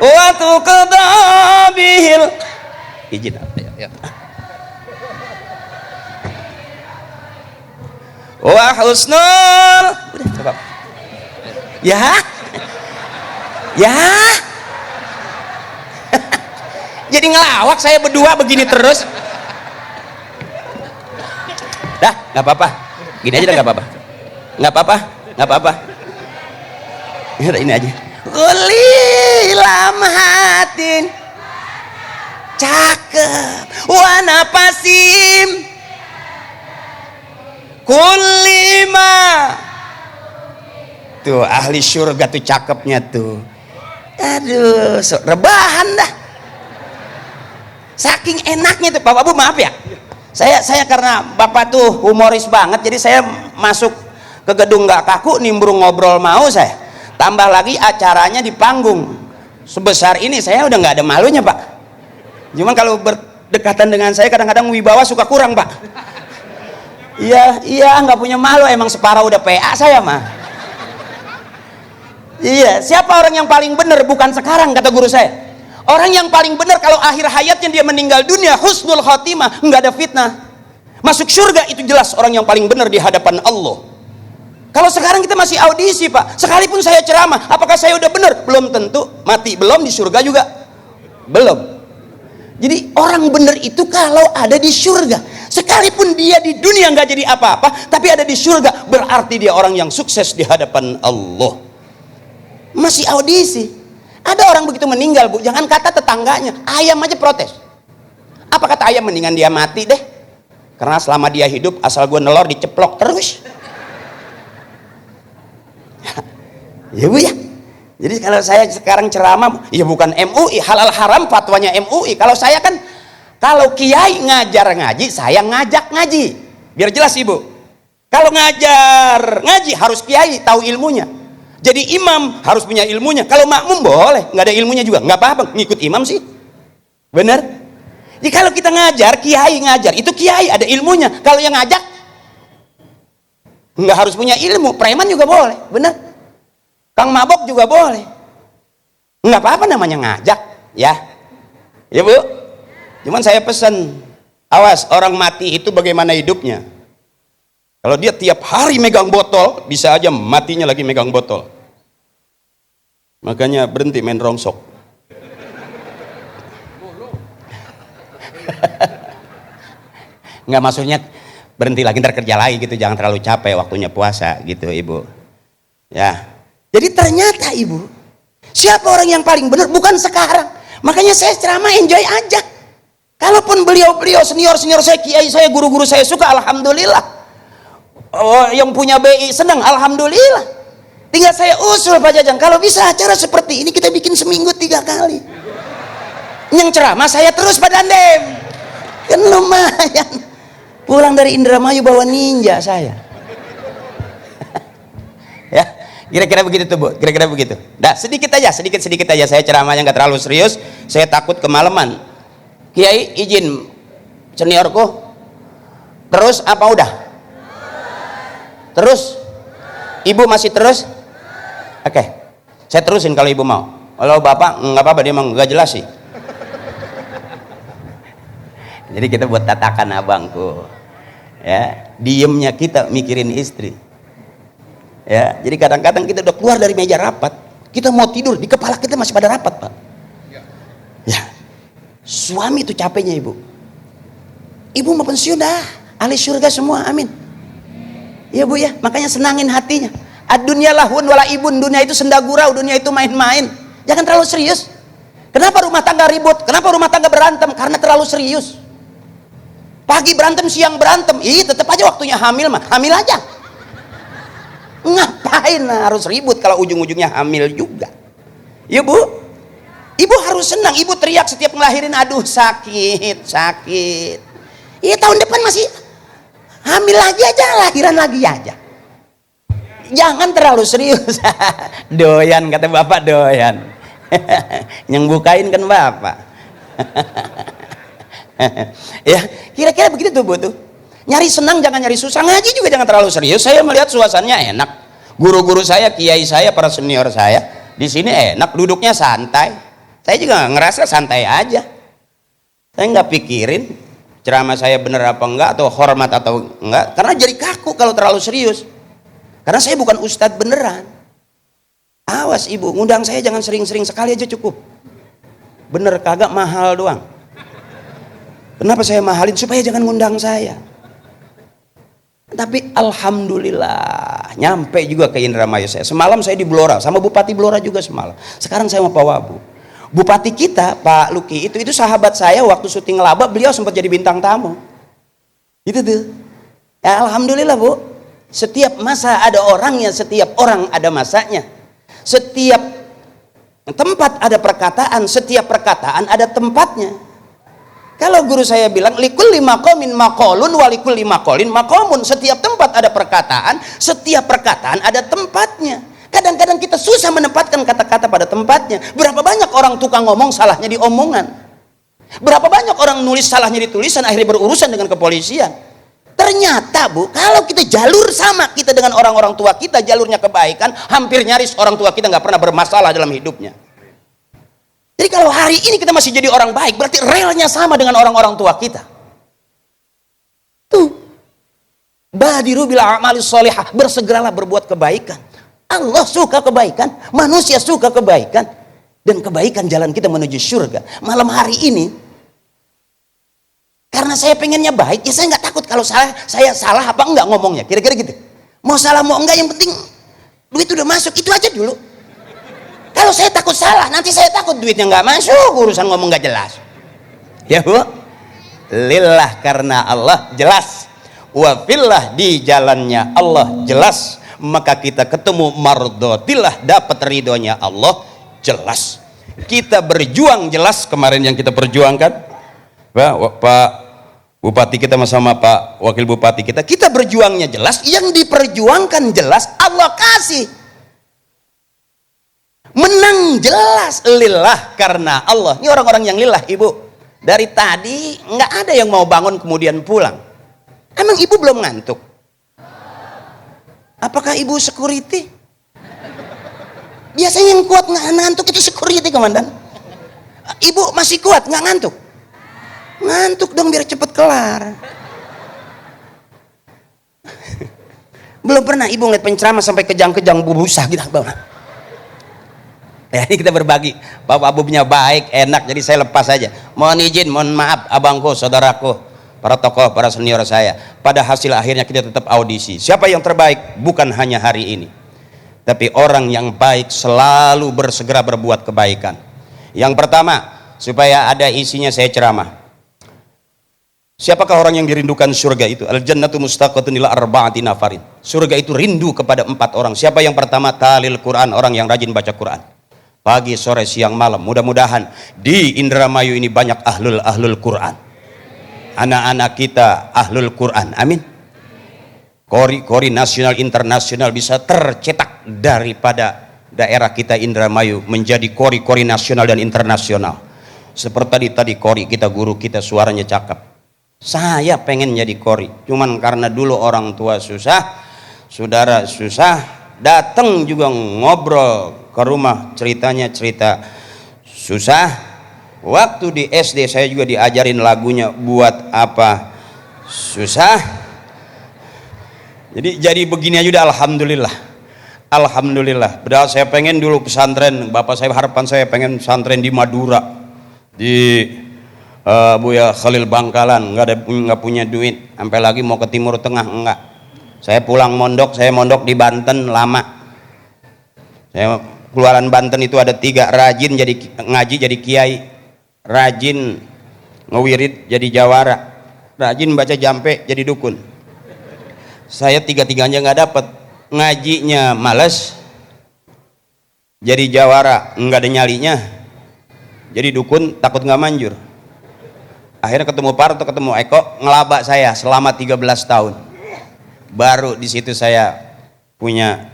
Waktu kedabihil izin ya. Wa husnul, udah coba ya ya. Jadi ngelawak saya berdua begini terus. Dah, nggak apa-apa. Gini aja dah, nggak apa-apa. Nggak apa-apa, nggak apa-apa. Ini aja. Ulilam hatin. Cakep. Wana pasim. Kulima. Tuh ahli surga tuh cakepnya tuh. Aduh, rebahan dah. Saking enaknya tuh Pak Babu, maaf ya. Saya karena Bapak tuh humoris banget, jadi saya masuk ke gedung nggak kaku nimbrung ngobrol mau saya. Tambah lagi acaranya di panggung. sebesar ini saya udah nggak ada malunya Pak. Cuman kalau berdekatan dengan saya kadang-kadang wibawa suka kurang Pak. Iya nggak punya malu, emang separuh udah PA saya mah. Iya, siapa orang yang paling benar? Bukan sekarang, kata guru saya. Orang yang paling benar kalau akhir hayatnya dia meninggal dunia husnul khotimah, nggak ada fitnah, masuk surga, itu jelas orang yang paling benar di hadapan Allah. Kalau sekarang kita masih audisi Pak, sekalipun saya ceramah, apakah saya udah benar? Belum tentu. Mati belum, di surga juga belum. Jadi orang benar itu kalau ada di surga, sekalipun dia di dunia nggak jadi apa-apa, tapi ada di surga, berarti dia orang yang sukses di hadapan Allah. Masih audisi. Ada orang begitu meninggal Bu, jangan kata tetangganya, ayam aja protes. Apa kata ayam? Mendingan dia mati deh, karena selama dia hidup asal gue nelor diceplok terus. Ya Bu ya. Jadi kalau saya sekarang ceramah, ya bukan MUI, halal haram fatwanya MUI. Kalau saya kan, kalau kiai ngajar ngaji, saya ngajak ngaji. Biar jelas Ibu. Kalau ngajar ngaji harus kiai tahu ilmunya. Jadi imam harus punya ilmunya. Kalau makmum boleh, nggak ada ilmunya juga, nggak apa-apa, ngikut imam sih. Bener? Jadi kalau kita ngajar, kiai ngajar, itu kiai ada ilmunya. Kalau yang ngajak nggak harus punya ilmu, preman juga boleh, bener? Kang mabok juga boleh, nggak apa-apa, namanya ngajak, ya Bu. Cuman saya pesan, awas orang mati itu bagaimana hidupnya. Kalau dia tiap hari megang botol, bisa aja matinya lagi megang botol. Makanya berhenti main rongsok. Nggak, maksudnya berhenti lagi, ntar kerja lagi gitu, jangan terlalu capek waktunya puasa gitu Ibu. Ya. Jadi ternyata Ibu, siapa orang yang paling benar? Bukan sekarang. Makanya saya ceramah enjoy aja. Kalaupun beliau-beliau senior-senior saya, kiai saya, guru-guru saya suka, alhamdulillah. Oh, yang punya BI senang, alhamdulillah. Tinggal saya usul Pak Jajang, kalau bisa acara seperti ini kita bikin seminggu 3 kali. Yang ceramah saya terus Pak Dandem, kan lumayan. Pulang dari Indramayu bawa ninja saya. Ya, kira-kira begitu tuh Bu, kira-kira begitu. Nah, sedikit aja saya ceramahnya nggak terlalu serius, saya takut kemalaman. Kiai izin seniorku, terus apa udah? Terus? Ibu masih terus? Oke, saya terusin kalau Ibu mau. Kalau Bapak nggak apa-apa, dia emang nggak jelas sih. Jadi kita buat tatakan abangku, ya, diemnya kita mikirin istri. Ya, jadi kadang-kadang kita udah keluar dari meja rapat, kita mau tidur, di kepala kita masih pada rapat Pak. Ya, suami itu capeknya Ibu. Ibu mau pensiun dah, ahli surga semua, amin. Ya Bu ya, makanya senangin hatinya. Ad-dunya lahun wala ibun, dunia itu sendagurau, dunia itu main-main. Jangan terlalu serius. Kenapa rumah tangga ribut? Kenapa rumah tangga berantem? Karena terlalu serius. Pagi berantem, siang berantem, tetap aja waktunya hamil mah, hamil aja. Ngapain harus ribut kalau ujung-ujungnya hamil juga? Ya Bu, Ibu harus senang. Ibu teriak setiap ngelahirin, aduh sakit. Iya, tahun depan masih hamil lagi aja, lahiran lagi aja. Jangan terlalu serius. Doyan, kata Bapak, doyan. Yang bukain kan Bapak. Ya, kira-kira begitu tuh Bu tuh. Nyari senang jangan nyari susah, ngaji juga jangan terlalu serius. Saya melihat suasananya enak. Guru-guru saya, kiai saya, para senior saya di sini enak, duduknya santai. Saya juga ngerasa santai aja. Saya nggak pikirin ceramah saya bener apa enggak, atau hormat atau enggak, karena jadi kaku kalau terlalu serius. Karena saya bukan ustadz beneran. Awas Ibu, ngundang saya jangan sering-sering, sekali aja cukup. Bener kagak, mahal doang. Kenapa saya mahalin? Supaya jangan ngundang saya. Tapi alhamdulillah nyampe juga ke Indramayu saya. Semalam saya di Blora sama Bupati Blora juga semalam. Sekarang saya mau Pak Wabu. Bupati kita Pak Luki itu sahabat saya waktu syuting Laba, beliau sempat jadi bintang tamu. Itu tuh. Ya, alhamdulillah Bu. Setiap masa ada orangnya, setiap orang ada masanya. Setiap tempat ada perkataan, setiap perkataan ada tempatnya. Kalau guru saya bilang likulli maqamin maqalun wa likulli maqalin maqamun, setiap tempat ada perkataan, setiap perkataan ada tempatnya. Kadang-kadang kita susah menempatkan kata-kata pada tempatnya. Berapa banyak orang tukang ngomong salahnya di omongan. Berapa banyak orang nulis salahnya di tulisan, akhirnya berurusan dengan kepolisian. Ternyata Bu, kalau kita jalur sama kita dengan orang-orang tua kita, jalurnya kebaikan, hampir nyaris orang tua kita nggak pernah bermasalah dalam hidupnya. Jadi kalau hari ini kita masih jadi orang baik, berarti relnya sama dengan orang-orang tua kita. Tuh. Badiru bil a'malis sholihah, bersegeralah berbuat kebaikan. Allah suka kebaikan, manusia suka kebaikan, dan kebaikan jalan kita menuju surga. Malam hari ini, karena saya pengennya baik, ya saya nggak takut kalau saya salah apa enggak ngomongnya, kira-kira gitu. Mau salah mau enggak, yang penting duit udah masuk, itu aja dulu. Kalau saya takut salah, nanti saya takut duitnya nggak masuk, urusan ngomong nggak jelas. Ya Bu, lillah karena Allah jelas, wafillah di jalannya Allah jelas. Maka kita ketemu mardotillah, dapat ridhonya Allah jelas. Kita berjuang jelas, kemarin yang kita perjuangkan Pak Bupati kita sama Pak Wakil Bupati kita berjuangnya jelas, yang diperjuangkan jelas, Allah kasih menang jelas, lillah karena Allah. Ini orang-orang yang lillah Ibu, dari tadi nggak ada yang mau bangun kemudian pulang. Emang Ibu belum ngantuk? Apakah Ibu security? Biasanya yang kuat nggak ngantuk itu security, Komandan. Ibu masih kuat nggak ngantuk? Ngantuk dong biar cepet kelar. Belum pernah Ibu ngeliat penceramah sampai kejang-kejang bubusah gitu. Ya, ini kita berbagi. Bapak Abunya baik, enak, jadi saya lepas aja. Mohon izin, mohon maaf abangku, saudaraku, para tokoh, para senior saya. Pada hasil akhirnya kita tetap audisi. Siapa yang terbaik? Bukan hanya hari ini, tapi orang yang baik selalu bersegera berbuat kebaikan. Yang pertama, supaya ada isinya saya ceramah. Siapakah orang yang dirindukan surga itu? Al-jannatu mustaqatun ila arba'ati nafarin. Surga itu rindu kepada 4 orang. Siapa yang pertama? Talil Quran, orang yang rajin baca Quran. Pagi, sore, siang, malam. Mudah-mudahan di Indramayu ini banyak ahlul Quran. Anak-anak kita ahlul Quran, amin. Kori nasional internasional bisa tercetak daripada daerah kita Indramayu menjadi kori nasional dan internasional. Seperti tadi kori kita, guru kita suaranya cakep. Saya pengen jadi kori, cuman karena dulu orang tua susah, saudara susah, datang juga ngobrol ke rumah, ceritanya cerita susah. Waktu di SD saya juga diajarin lagunya buat apa susah. Jadi begini aja udah alhamdulillah. Alhamdulillah. Padahal saya pengen dulu pesantren, bapak saya harapan saya pengen pesantren di Madura, di Buya Khalil Bangkalan, nggak punya duit, sampai lagi mau ke Timur Tengah enggak. Saya pulang mondok, saya mondok di Banten lama. Saya keluaran Banten itu ada 3, rajin jadi ngaji jadi kiai, rajin ngewirid jadi jawara, rajin baca jampe jadi dukun. Saya 3-tiganya nggak dapet. Ngajinya males, jadi jawara nggak ada nyalinya, jadi dukun takut nggak manjur. Akhirnya ketemu Parto, ketemu Eko, ngelaba saya selama 13 tahun. Baru di situ saya punya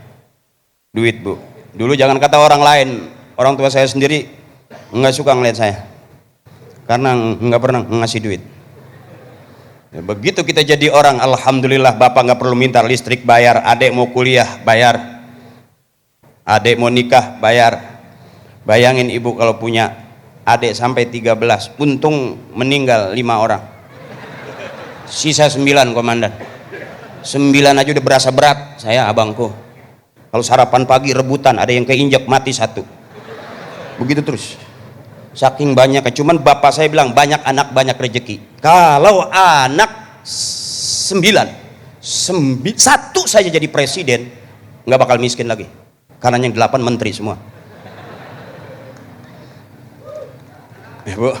duit Bu. Dulu jangan kata orang lain, orang tua saya sendiri nggak suka ngeliat saya karena nggak pernah ngasih duit. Ya, begitu kita jadi orang, alhamdulillah bapak nggak perlu minta listrik bayar, adik mau kuliah bayar, adik mau nikah bayar. Bayangin ibu kalau punya adik sampai 13, untung meninggal 5 orang, sisa 9 komandan. 9 aja udah berasa berat. Saya abangku kalau sarapan pagi rebutan, ada yang keinjak mati 1, begitu terus saking banyaknya. Cuman bapak saya bilang banyak anak banyak rezeki. Kalau anak 9, 1 saja jadi presiden, nggak bakal miskin lagi, karena yang 8 menteri semua. Bu,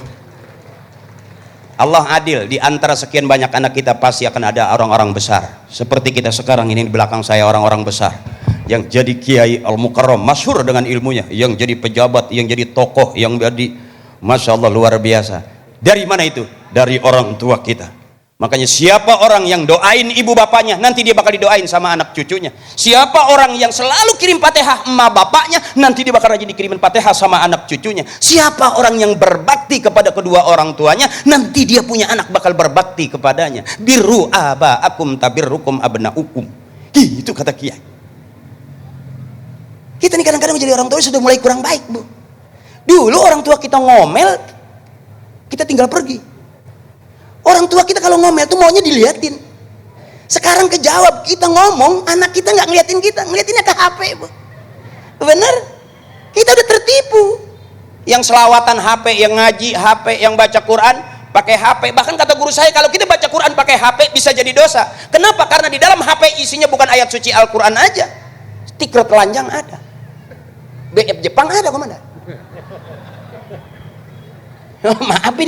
Allah adil, di antara sekian banyak anak kita pasti akan ada orang-orang besar seperti kita sekarang ini. Di belakang saya orang-orang besar yang jadi kiai al-mukarram, masyhur dengan ilmunya, yang jadi pejabat, yang jadi tokoh, yang jadi Masya Allah luar biasa. Dari mana itu? Dari orang tua kita. Makanya siapa orang yang doain ibu bapaknya, nanti dia bakal didoain sama anak cucunya. Siapa orang yang selalu kirim Fatihah emak bapaknya, nanti dia bakal rajin dikirimin Fatihah sama anak cucunya. Siapa orang yang berbakti kepada kedua orang tuanya, nanti dia punya anak bakal berbakti kepadanya. Birru aba'akum tabirrukum abna'ukum. Itu kata kiai. Kita nih kadang-kadang menjadi orang tua sudah mulai kurang baik, Bu. Dulu orang tua kita ngomel, kita tinggal pergi. Orang tua kita kalau ngomel tuh maunya diliatin. Sekarang kejawab, kita ngomong, anak kita nggak ngeliatin kita, ngeliatinnya ke HP, Bu. Bener? Kita udah tertipu. Yang selawatan HP, yang ngaji HP, yang baca Quran pakai HP. Bahkan kata guru saya, kalau kita baca Quran pakai HP bisa jadi dosa. Kenapa? Karena di dalam HP isinya bukan ayat suci Al-Quran aja, stiker telanjang ada, BF Jepang ada, komandan.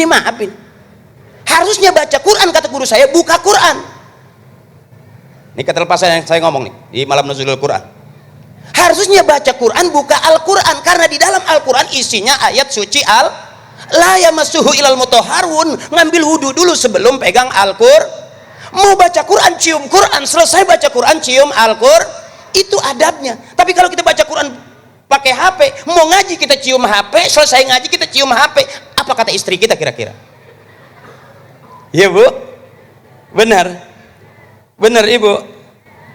Maafin. Harusnya baca Quran, kata guru saya, buka Quran. Ini ketelepasan yang saya ngomong nih di malam nuzulul Quran. Harusnya baca Quran, buka Al-Quran, karena di dalam Al-Quran isinya ayat suci la yamassuhu ilal mutahharun. Ngambil wudu dulu sebelum pegang Al-Quran. Mau baca Quran, cium Quran, selesai baca Quran, cium Al-Quran. Itu adabnya. Tapi kalau kita baca Quran pakai HP, mau ngaji kita cium HP, selesai ngaji kita cium HP. Apa kata istri kita kira-kira? Ya, Bu? Benar Ibu.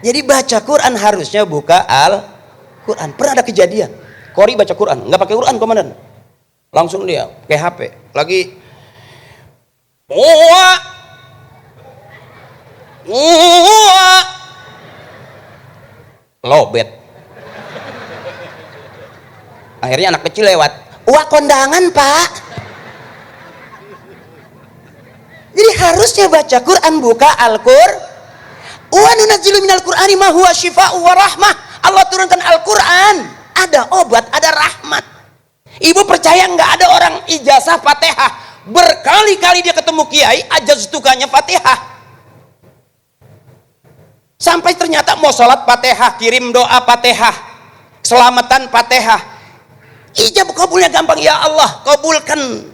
Jadi baca Quran harusnya buka Al-Quran. Pernah ada kejadian Kori baca Quran, nggak pakai Quran, komandan, langsung dia pakai HP lagi lobet. Akhirnya anak kecil lewat, wah kondangan Pak. Jadi harusnya baca Quran, buka Al-Quran. Wa nunazzilu minal Qur'ani ma huwa syifaa'u wa rahmah. Allah turunkan Al-Quran, ada obat, ada rahmat. Ibu percaya nggak ada orang ijazah Fatihah, berkali-kali dia ketemu kiai, ajaztukanya Fatihah. Sampai ternyata mau sholat Fatihah, kirim doa Fatihah, selamatan Fatihah. Ijab kabulnya gampang, ya Allah kabulkan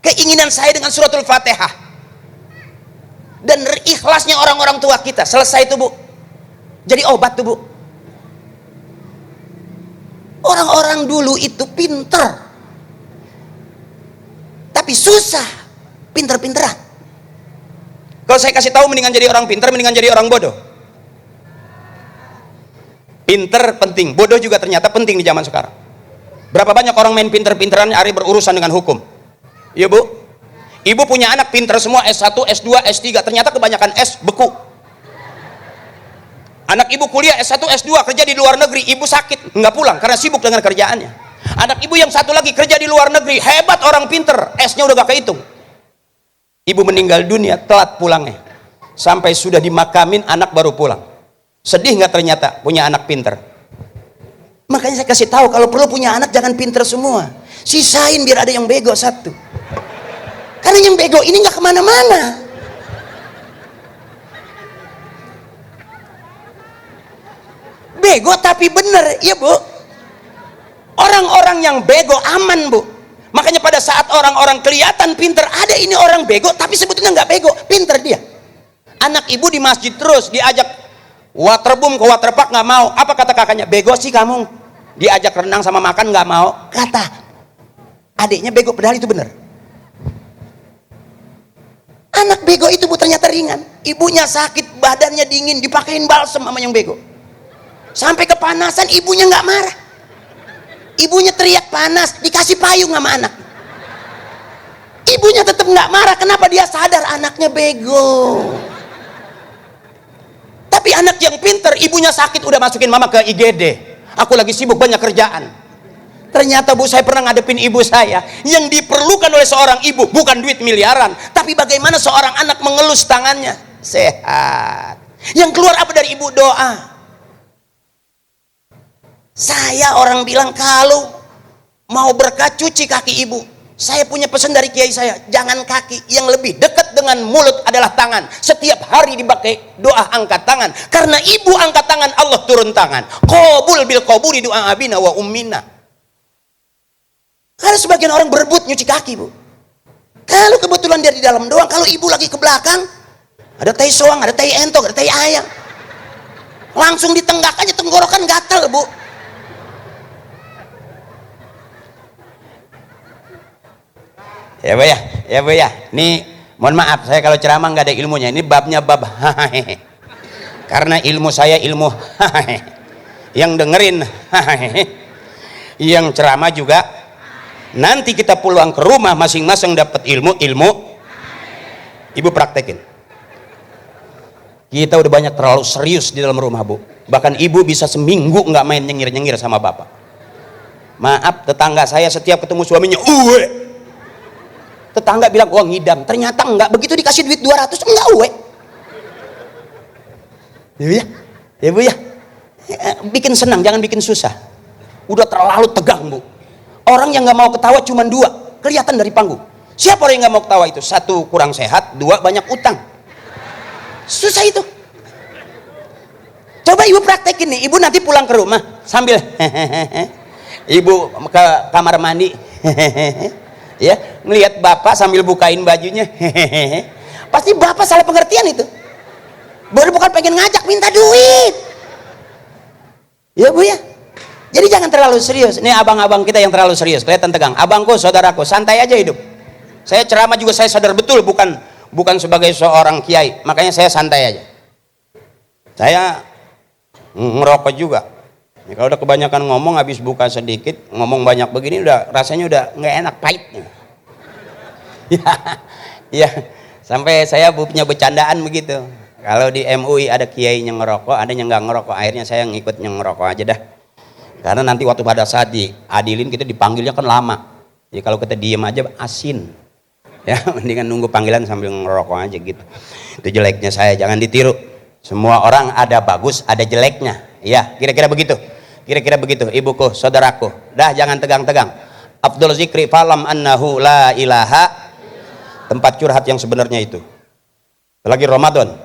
keinginan saya dengan suratul Fatihah. Dan ikhlasnya orang-orang tua kita, selesai itu, Bu. Jadi obat tuh, Bu. Orang-orang dulu itu pinter, tapi susah pinter-pinteran. Kalau saya kasih tahu, mendingan jadi orang pinter, mendingan jadi orang bodoh. Pinter penting, bodoh juga ternyata penting di zaman sekarang. Berapa banyak orang main pinter-pinteran hari berurusan dengan hukum. Iya, Bu. Ibu punya anak pinter semua, S1, S2, S3, ternyata kebanyakan S beku. Anak ibu kuliah S1, S2, kerja di luar negeri, ibu sakit, nggak pulang karena sibuk dengan kerjaannya. Anak ibu yang satu lagi kerja di luar negeri, hebat, orang pinter, S-nya udah gak kehitung. Ibu meninggal dunia, telat pulangnya. Sampai sudah dimakamin, anak baru pulang. Sedih nggak ternyata punya anak pinter? Makanya saya kasih tahu, kalau perlu punya anak jangan pinter semua, sisain biar ada yang bego satu. Karena yang bego ini nggak kemana-mana. Bego tapi bener, ya Bu. Orang-orang yang bego aman, Bu. Makanya pada saat orang-orang kelihatan pinter, ada ini orang bego tapi sebetulnya nggak bego, pinter dia. Anak ibu di masjid terus diajak waterboom ke waterpark, nggak mau. Apa kata kakaknya? Bego sih kamu. Diajak renang sama makan nggak mau. Kata adiknya bego, padahal itu bener. Anak bego itu, Bu, ternyata ringan. Ibunya sakit, badannya dingin, dipakein balsem sama yang bego. Sampai kepanasan, ibunya nggak marah. Ibunya teriak panas, dikasih payung sama anak. Ibunya tetap nggak marah. Kenapa? Dia sadar anaknya bego. Tapi anak yang pinter, ibunya sakit, udah masukin mama ke IGD. Aku lagi sibuk banyak kerjaan. Ternyata, Bu, saya pernah ngadepin ibu saya. Yang diperlukan oleh seorang ibu bukan duit miliaran, tapi bagaimana seorang anak mengelus tangannya sehat. Yang keluar apa dari ibu? Doa. Saya orang bilang kalau mau berkat cuci kaki ibu. Saya punya pesan dari kiai saya, jangan kaki, yang lebih dekat dengan mulut adalah tangan. Setiap hari dipakai doa angkat tangan, karena ibu angkat tangan, Allah turun tangan. Qabul bil qabuli doa abina wa ummina. Karena sebagian orang berebut nyuci kaki, Bu. Kalau kebetulan dia di dalam doang, kalau ibu lagi ke belakang, ada tai soang, ada tai entok, ada tai ayam, langsung ditenggak aja, tenggorokan gatal bu. Ya bu ya, ya bu ya. Nih mohon maaf saya kalau ceramah nggak ada ilmunya. Ini babnya bab hahehe. Karena ilmu saya ilmu hahehe. Yang dengerin hahehe. Yang ceramah juga. Nanti kita pulang ke rumah masing-masing dapat ilmu. Ibu praktekin. Kita udah banyak terlalu serius di dalam rumah bu. Bahkan ibu bisa seminggu nggak main nyengir-nyengir sama bapak. Maaf tetangga saya setiap ketemu suaminya, tetangga bilang, wah ngidam, ternyata enggak. Begitu dikasih duit 200, enggak uwe. Ya bu ya, bikin senang, jangan bikin susah. Udah terlalu tegang bu. Orang yang nggak mau ketawa cuma 2, kelihatan dari panggung. Siapa orang yang nggak mau ketawa itu? 1 kurang sehat, 2 banyak utang. Susah itu. Coba ibu praktekin nih, ibu nanti pulang ke rumah sambil ibu ke kamar mandi ya, melihat bapak sambil bukain bajunya pasti bapak salah pengertian itu. Bukan pengen ngajak minta duit. Ya bu ya. Jadi jangan terlalu serius. Ini abang-abang kita yang terlalu serius, kelihatan tegang. Abangku, saudaraku, santai aja hidup. Saya ceramah juga saya sadar betul bukan sebagai seorang kiai, makanya saya santai aja. Saya ngerokok juga. Ya, kalau udah kebanyakan ngomong, habis buka sedikit, ngomong banyak begini, udah rasanya udah nggak enak, pahitnya. Ya, sampai saya punya bercandaan begitu. Kalau di MUI ada kiai yang ngerokok, ada yang nggak ngerokok, akhirnya saya ngikut yang ngerokok aja dah. Karena nanti waktu pada saat diadilin kita dipanggilnya kan lama. Jadi kalau kita diem aja asin. Ya, mendingan nunggu panggilan sambil ngerokok aja gitu. Itu jeleknya saya, jangan ditiru. Semua orang ada bagus, ada jeleknya. Ya, kira-kira begitu. Kira-kira begitu, ibuku, saudaraku. Dah jangan tegang-tegang. Afdhal zikri falam annahu la ilaha. Tempat curhat yang sebenarnya itu. Lagi Ramadan.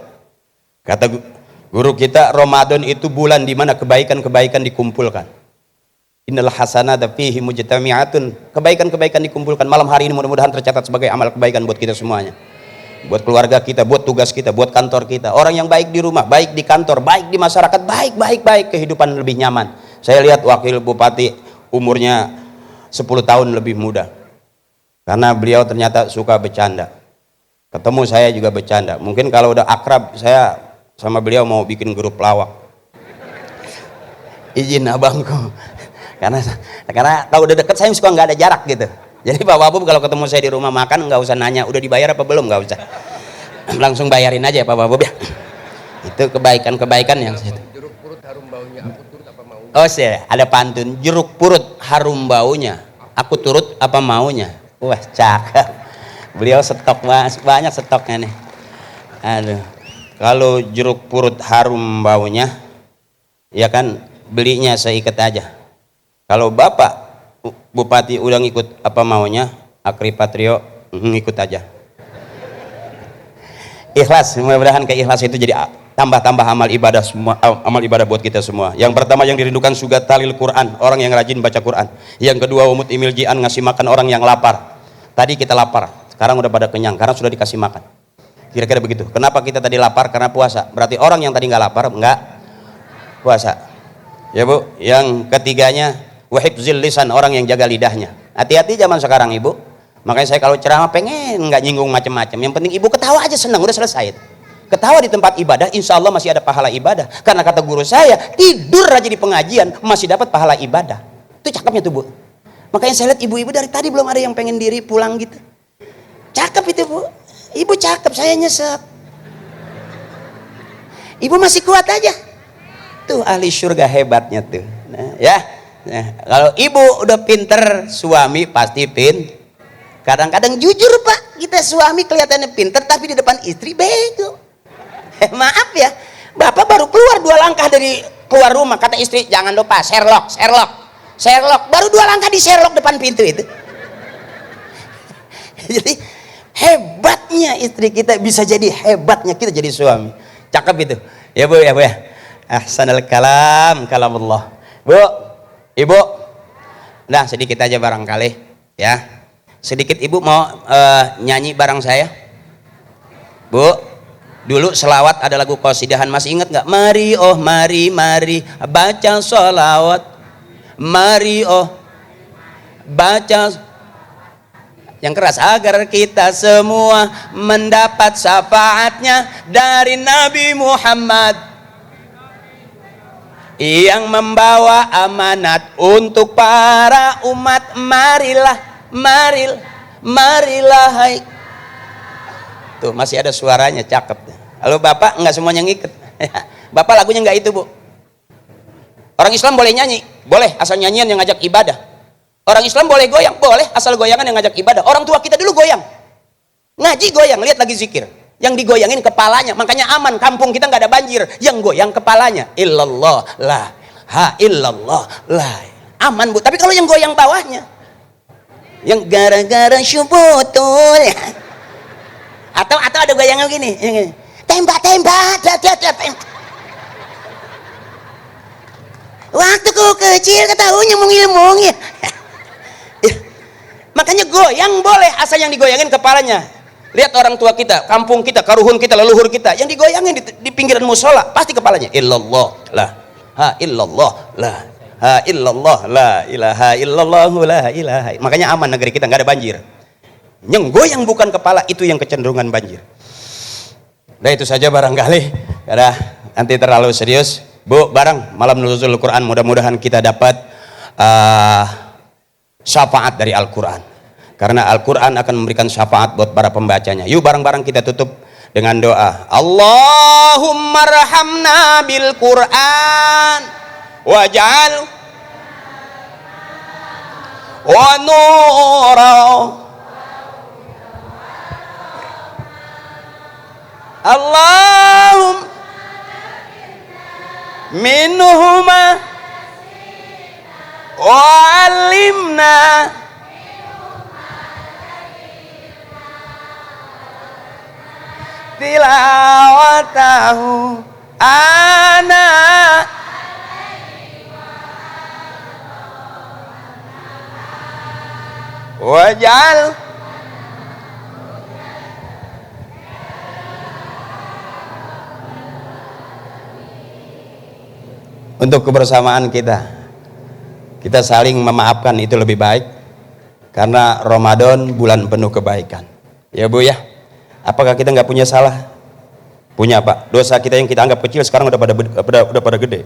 Kata guru kita, Ramadan itu bulan di mana kebaikan-kebaikan dikumpulkan. Innal hasanata fihi mujtami'atun. Kebaikan-kebaikan dikumpulkan. Malam hari ini mudah-mudahan tercatat sebagai amal kebaikan buat kita semuanya. Buat keluarga kita, buat tugas kita, buat kantor kita. Orang yang baik di rumah, baik di kantor, baik di masyarakat, baik, kehidupan lebih nyaman. Saya lihat wakil bupati umurnya 10 tahun lebih muda. Karena beliau ternyata suka bercanda. Ketemu saya juga bercanda. Mungkin kalau udah akrab, saya sama beliau mau bikin grup lawak. Izin abangku. Karena kalau udah deket saya suka nggak ada jarak gitu. Jadi Pak Wabub kalau ketemu saya di rumah makan nggak usah nanya udah dibayar apa belum, nggak usah. Langsung bayarin aja Pak Wabub ya. Itu kebaikan-kebaikan yang situ. Jeruk purut harum baunya, aku turut apa maunya? Oh sih, ada pantun. Jeruk purut harum baunya, aku turut apa maunya. Wah cakep. Beliau stok banyak stoknya nih. Aduh. Kalau jeruk purut harum baunya, ya kan belinya seikat aja. Kalau Bapak Bupati udah ngikut apa maunya, Akri Patrio ngikut aja. Ikhlas, mudah-mudahan keikhlas itu jadi tambah-tambah amal ibadah semua, amal ibadah buat kita semua. Yang pertama yang dirindukan sugat talil Quran, orang yang rajin baca Quran. Yang kedua umut imil jian, ngasih makan orang yang lapar. Tadi kita lapar, sekarang udah pada kenyang karena sudah dikasih makan. Kira-kira begitu. Kenapa kita tadi lapar? Karena puasa. Berarti orang yang tadi nggak lapar nggak puasa. Ya Bu. Yang ketiganya wahibzil lisan, orang yang jaga lidahnya. Hati-hati zaman sekarang Ibu. Makanya saya kalau ceramah pengen nggak nyinggung macam-macam. Yang penting Ibu ketawa aja, senang, udah selesai. Ketawa di tempat ibadah, insya Allah masih ada pahala ibadah. Karena kata guru saya, tidur aja di pengajian masih dapat pahala ibadah. Itu cakepnya tuh Bu. Makanya saya lihat ibu-ibu dari tadi belum ada yang pengen diri pulang gitu. Cakep itu Bu. Ibu cakep, saya nyesek. Ibu masih kuat aja. Tuh ahli surga hebatnya tuh. Nah, ya. Nah, kalau ibu udah pinter, suami pasti kadang-kadang jujur Pak, kita suami kelihatannya pinter tapi di depan istri bego. Maaf ya, Bapak baru keluar 2 langkah dari keluar rumah, kata istri jangan lupa Sherlock, baru 2 langkah di Sherlock depan pintu itu. Jadi hebatnya istri kita bisa jadi hebatnya kita jadi suami. Cakep itu ya Bu ya. Ahsanal kalam Allah. Bu, Ibu, nah sedikit aja barangkali ya. Sedikit ibu mau nyanyi bareng saya? Bu, dulu selawat ada lagu qasidahan, masih ingat nggak? Mari oh mari mari baca sholawat, mari oh baca yang keras, agar kita semua mendapat syafaatnya dari Nabi Muhammad yang membawa amanat untuk para umat. Marilah hai. Tuh masih ada suaranya, cakep. Kalau bapak nggak semuanya ngikut. Bapak lagunya nggak itu, Bu. Orang Islam boleh nyanyi, boleh asal nyanyian yang ngajak ibadah. Orang Islam boleh goyang, boleh asal goyangan yang ngajak ibadah. Orang tua kita dulu goyang, ngaji goyang, lihat lagi zikir. Yang digoyangin kepalanya, makanya aman, kampung kita nggak ada banjir. Yang goyang kepalanya, illallah la ha illallah la, aman Bu. Tapi kalau yang goyang bawahnya, yang gara-gara syubutul, atau ada goyangan gini, tembak, waktu ku kecil ketahunya mungil-mungil. Makanya goyang boleh asal yang digoyangin kepalanya. Lihat orang tua kita, kampung kita, karuhun kita, leluhur kita, yang digoyangin di pinggiran musola pasti kepalanya illallah la ha illallah la ha illallah la ilaha illallah la ilaha. Makanya aman negeri kita, nggak ada banjir. Yang goyang bukan kepala, itu yang kecenderungan banjir. Nah itu saja barangkali, karena nanti terlalu serius. Bu, bareng malam nuzul Quran, mudah-mudahan kita dapat syafaat dari Al-Quran, karena Al-Quran akan memberikan syafaat buat para pembacanya. Yuk bareng-bareng kita tutup dengan doa. Allahumma rahamna bil Quran waj'al wa nura Allahumma minhuma wa'alimna tilawatahu ana waj'al untuk kebersamaan kita saling memaafkan, itu lebih baik, karena Ramadan bulan penuh kebaikan ya Bu ya. Apakah kita nggak punya salah? Punya Pak. Dosa kita yang kita anggap kecil sekarang udah pada gede.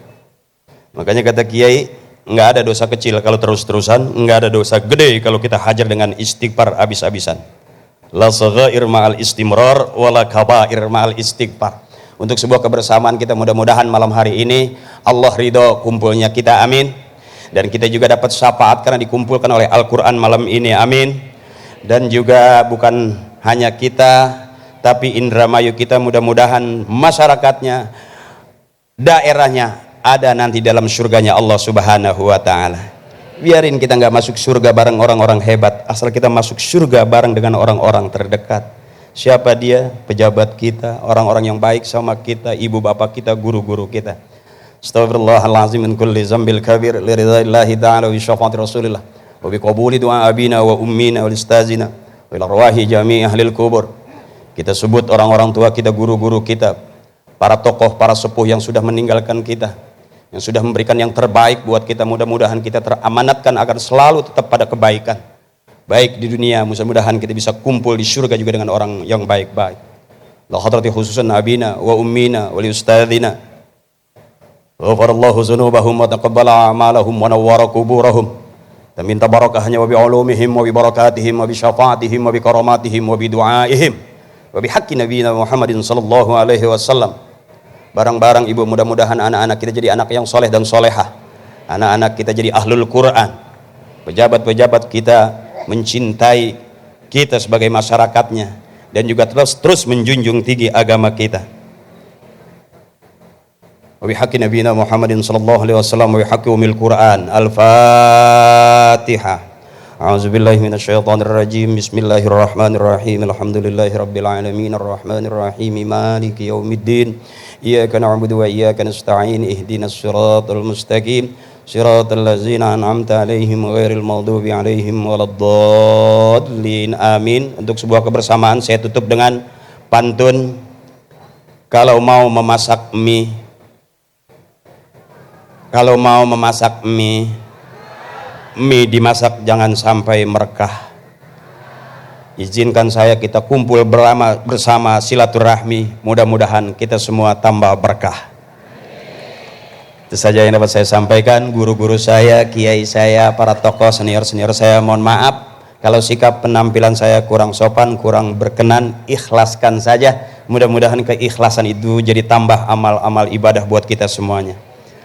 Makanya kata Kiai, nggak ada dosa kecil kalau terus-terusan, nggak ada dosa gede kalau kita hajar dengan istighfar habis-habisan. La saghair ma'al istimrar wala kabair ma'al istighfar. Untuk sebuah kebersamaan kita, mudah-mudahan malam hari ini Allah ridho kumpulnya kita, amin. Dan kita juga dapat syafaat karena dikumpulkan oleh Al-Quran malam ini, amin. Dan juga bukan hanya kita, tapi Indramayu kita, mudah-mudahan masyarakatnya, daerahnya ada nanti dalam surganya Allah Subhanahu wa ta'ala. Biarin kita nggak masuk surga bareng orang-orang hebat, asal kita masuk surga bareng dengan orang-orang terdekat. Siapa dia? Pejabat kita, orang-orang yang baik sama kita, ibu bapak kita, guru-guru kita. Astaghfirullahalazim min kulli zambil kabir li ridaillahi ta'ala wa syafaati rasulillah wa bi qabuli du'a abina wa ummina wa istazina wa ila arwahi jami' ahlil kubur. Kita sebut orang-orang tua kita, guru-guru kita, para tokoh, para sepuh yang sudah meninggalkan kita, yang sudah memberikan yang terbaik buat kita. Mudah-mudahan kita teramanatkan agar selalu tetap pada kebaikan, baik di dunia, mudah-mudahan kita bisa kumpul di surga juga dengan orang yang baik-baik. La hadrati khususan abina wa ummina wa li ustadzina ghafarallahu dzunubahum wa taqabbala a'malahum wa nawwara quburahum. Kita minta barakahnya wa bi ulumihim wa bi barakatihim wa bi syafaatihim wa bi karamatihim wa bi du'aihim wa bi haqqi nabiyina Muhammadin sallallahu alaihi wasallam. Barang-barang ibu, mudah-mudahan anak-anak kita jadi anak yang soleh dan solehah, anak-anak kita jadi ahlul Quran, pejabat-pejabat kita mencintai kita sebagai masyarakatnya, dan juga terus menjunjung tinggi agama kita. Wa bihaqqi nabiyina Muhammadin sallallahu alaihi wasallam wa bihaqqi umil Quran. Al-Fatihah. A'udzubillahi minasyaitonir rajim. Bismillahirrahmanirrahim. Alhamdulillahirabbil alamin arrahmanir rahim maliki yaumiddin. Iyyaka na'budu wa iyyaka nasta'in ihdinas siratal mustaqim Shiratal ladzina an'amta 'alaihim ghairil maghdubi 'alaihim waladdallin. Amin. Untuk sebuah kebersamaan saya tutup dengan pantun. Kalau mau memasak mie, mie dimasak jangan sampai merekah. Izinkan saya kita kumpul bersama silaturahmi, mudah-mudahan kita semua tambah berkah. Itu saja yang dapat saya sampaikan. Guru-guru saya, kiai saya, para tokoh senior-senior saya, mohon maaf kalau sikap penampilan saya kurang sopan, kurang berkenan. Ikhlaskan saja, mudah-mudahan keikhlasan itu jadi tambah amal-amal ibadah buat kita semuanya.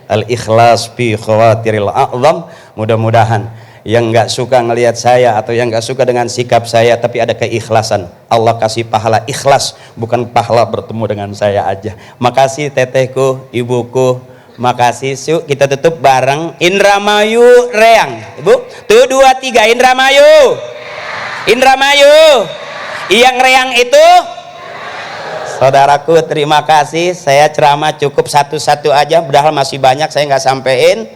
Al-ikhlas fi khawatiril a'zam. Mudah-mudahan yang nggak suka ngelihat saya atau yang nggak suka dengan sikap saya tapi ada keikhlasan, Allah kasih pahala ikhlas, bukan pahala bertemu dengan saya aja. Makasih tetehku, ibuku, makasih. Yuk kita tutup bareng Indramayu Reang. Ibu, tuh 2 3 Indramayu. Indramayu. Yang Reang itu saudaraku, terima kasih. Saya ceramah cukup satu-satu aja, padahal masih banyak saya nggak sampein.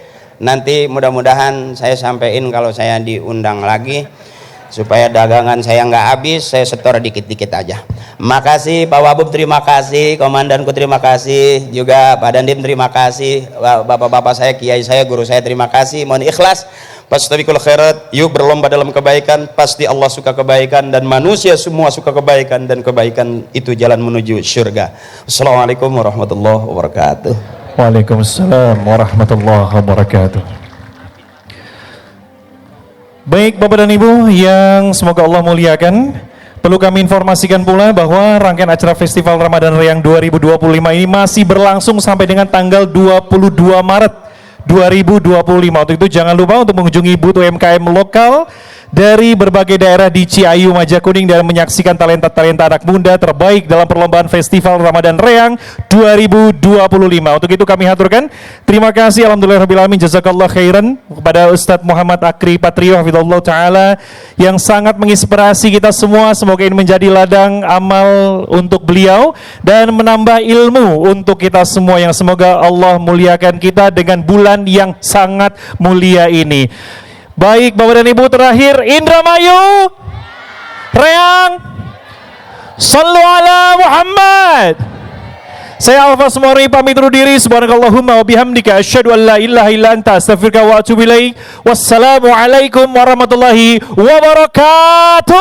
Nanti mudah-mudahan saya sampein kalau saya diundang lagi, supaya dagangan saya nggak habis. Saya setor dikit-dikit aja. Makasih Pak Wabub, terima kasih. Komandanku terima kasih. Juga Pak Dandim terima kasih. Bapak-bapak saya, kiai saya, guru saya terima kasih. Mohon ikhlas. Fastabiqul khairat. Yuk berlomba dalam kebaikan. Pasti Allah suka kebaikan dan manusia semua suka kebaikan, dan kebaikan itu jalan menuju surga. Assalamualaikum warahmatullahi wabarakatuh. Waalaikumsalam warahmatullahi wabarakatuh. Baik Bapak dan Ibu yang semoga Allah muliakan, perlu kami informasikan pula bahwa rangkaian acara Festival Ramadan Riang 2025 ini masih berlangsung sampai dengan tanggal 22 Maret 2025. Untuk itu jangan lupa untuk mengunjungi booth UMKM lokal dari berbagai daerah di Ciayu, Majakuning, dan menyaksikan talenta-talenta anak muda terbaik dalam perlombaan Festival Ramadan Riang 2025. Untuk itu kami haturkan terima kasih alhamdulillahirabbil alamin, jazakallah khairan kepada Ustadz Muhammad Akri Patrio hafizallahu taala yang sangat menginspirasi kita semua. Semoga ini menjadi ladang amal untuk beliau dan menambah ilmu untuk kita semua, yang semoga Allah muliakan kita dengan bulan yang sangat mulia ini. Baik Bapak dan Ibu, terakhir Indramayu Reang, sallu ala Muhammad. Saya Alfas Mori pamit undur diri. Subhanakallahumma wa bihamdika asyhadu an la ilaha illa anta astaghfiruka wa atubu ilaik. Wassalamualaikum warahmatullahi wabarakatuh.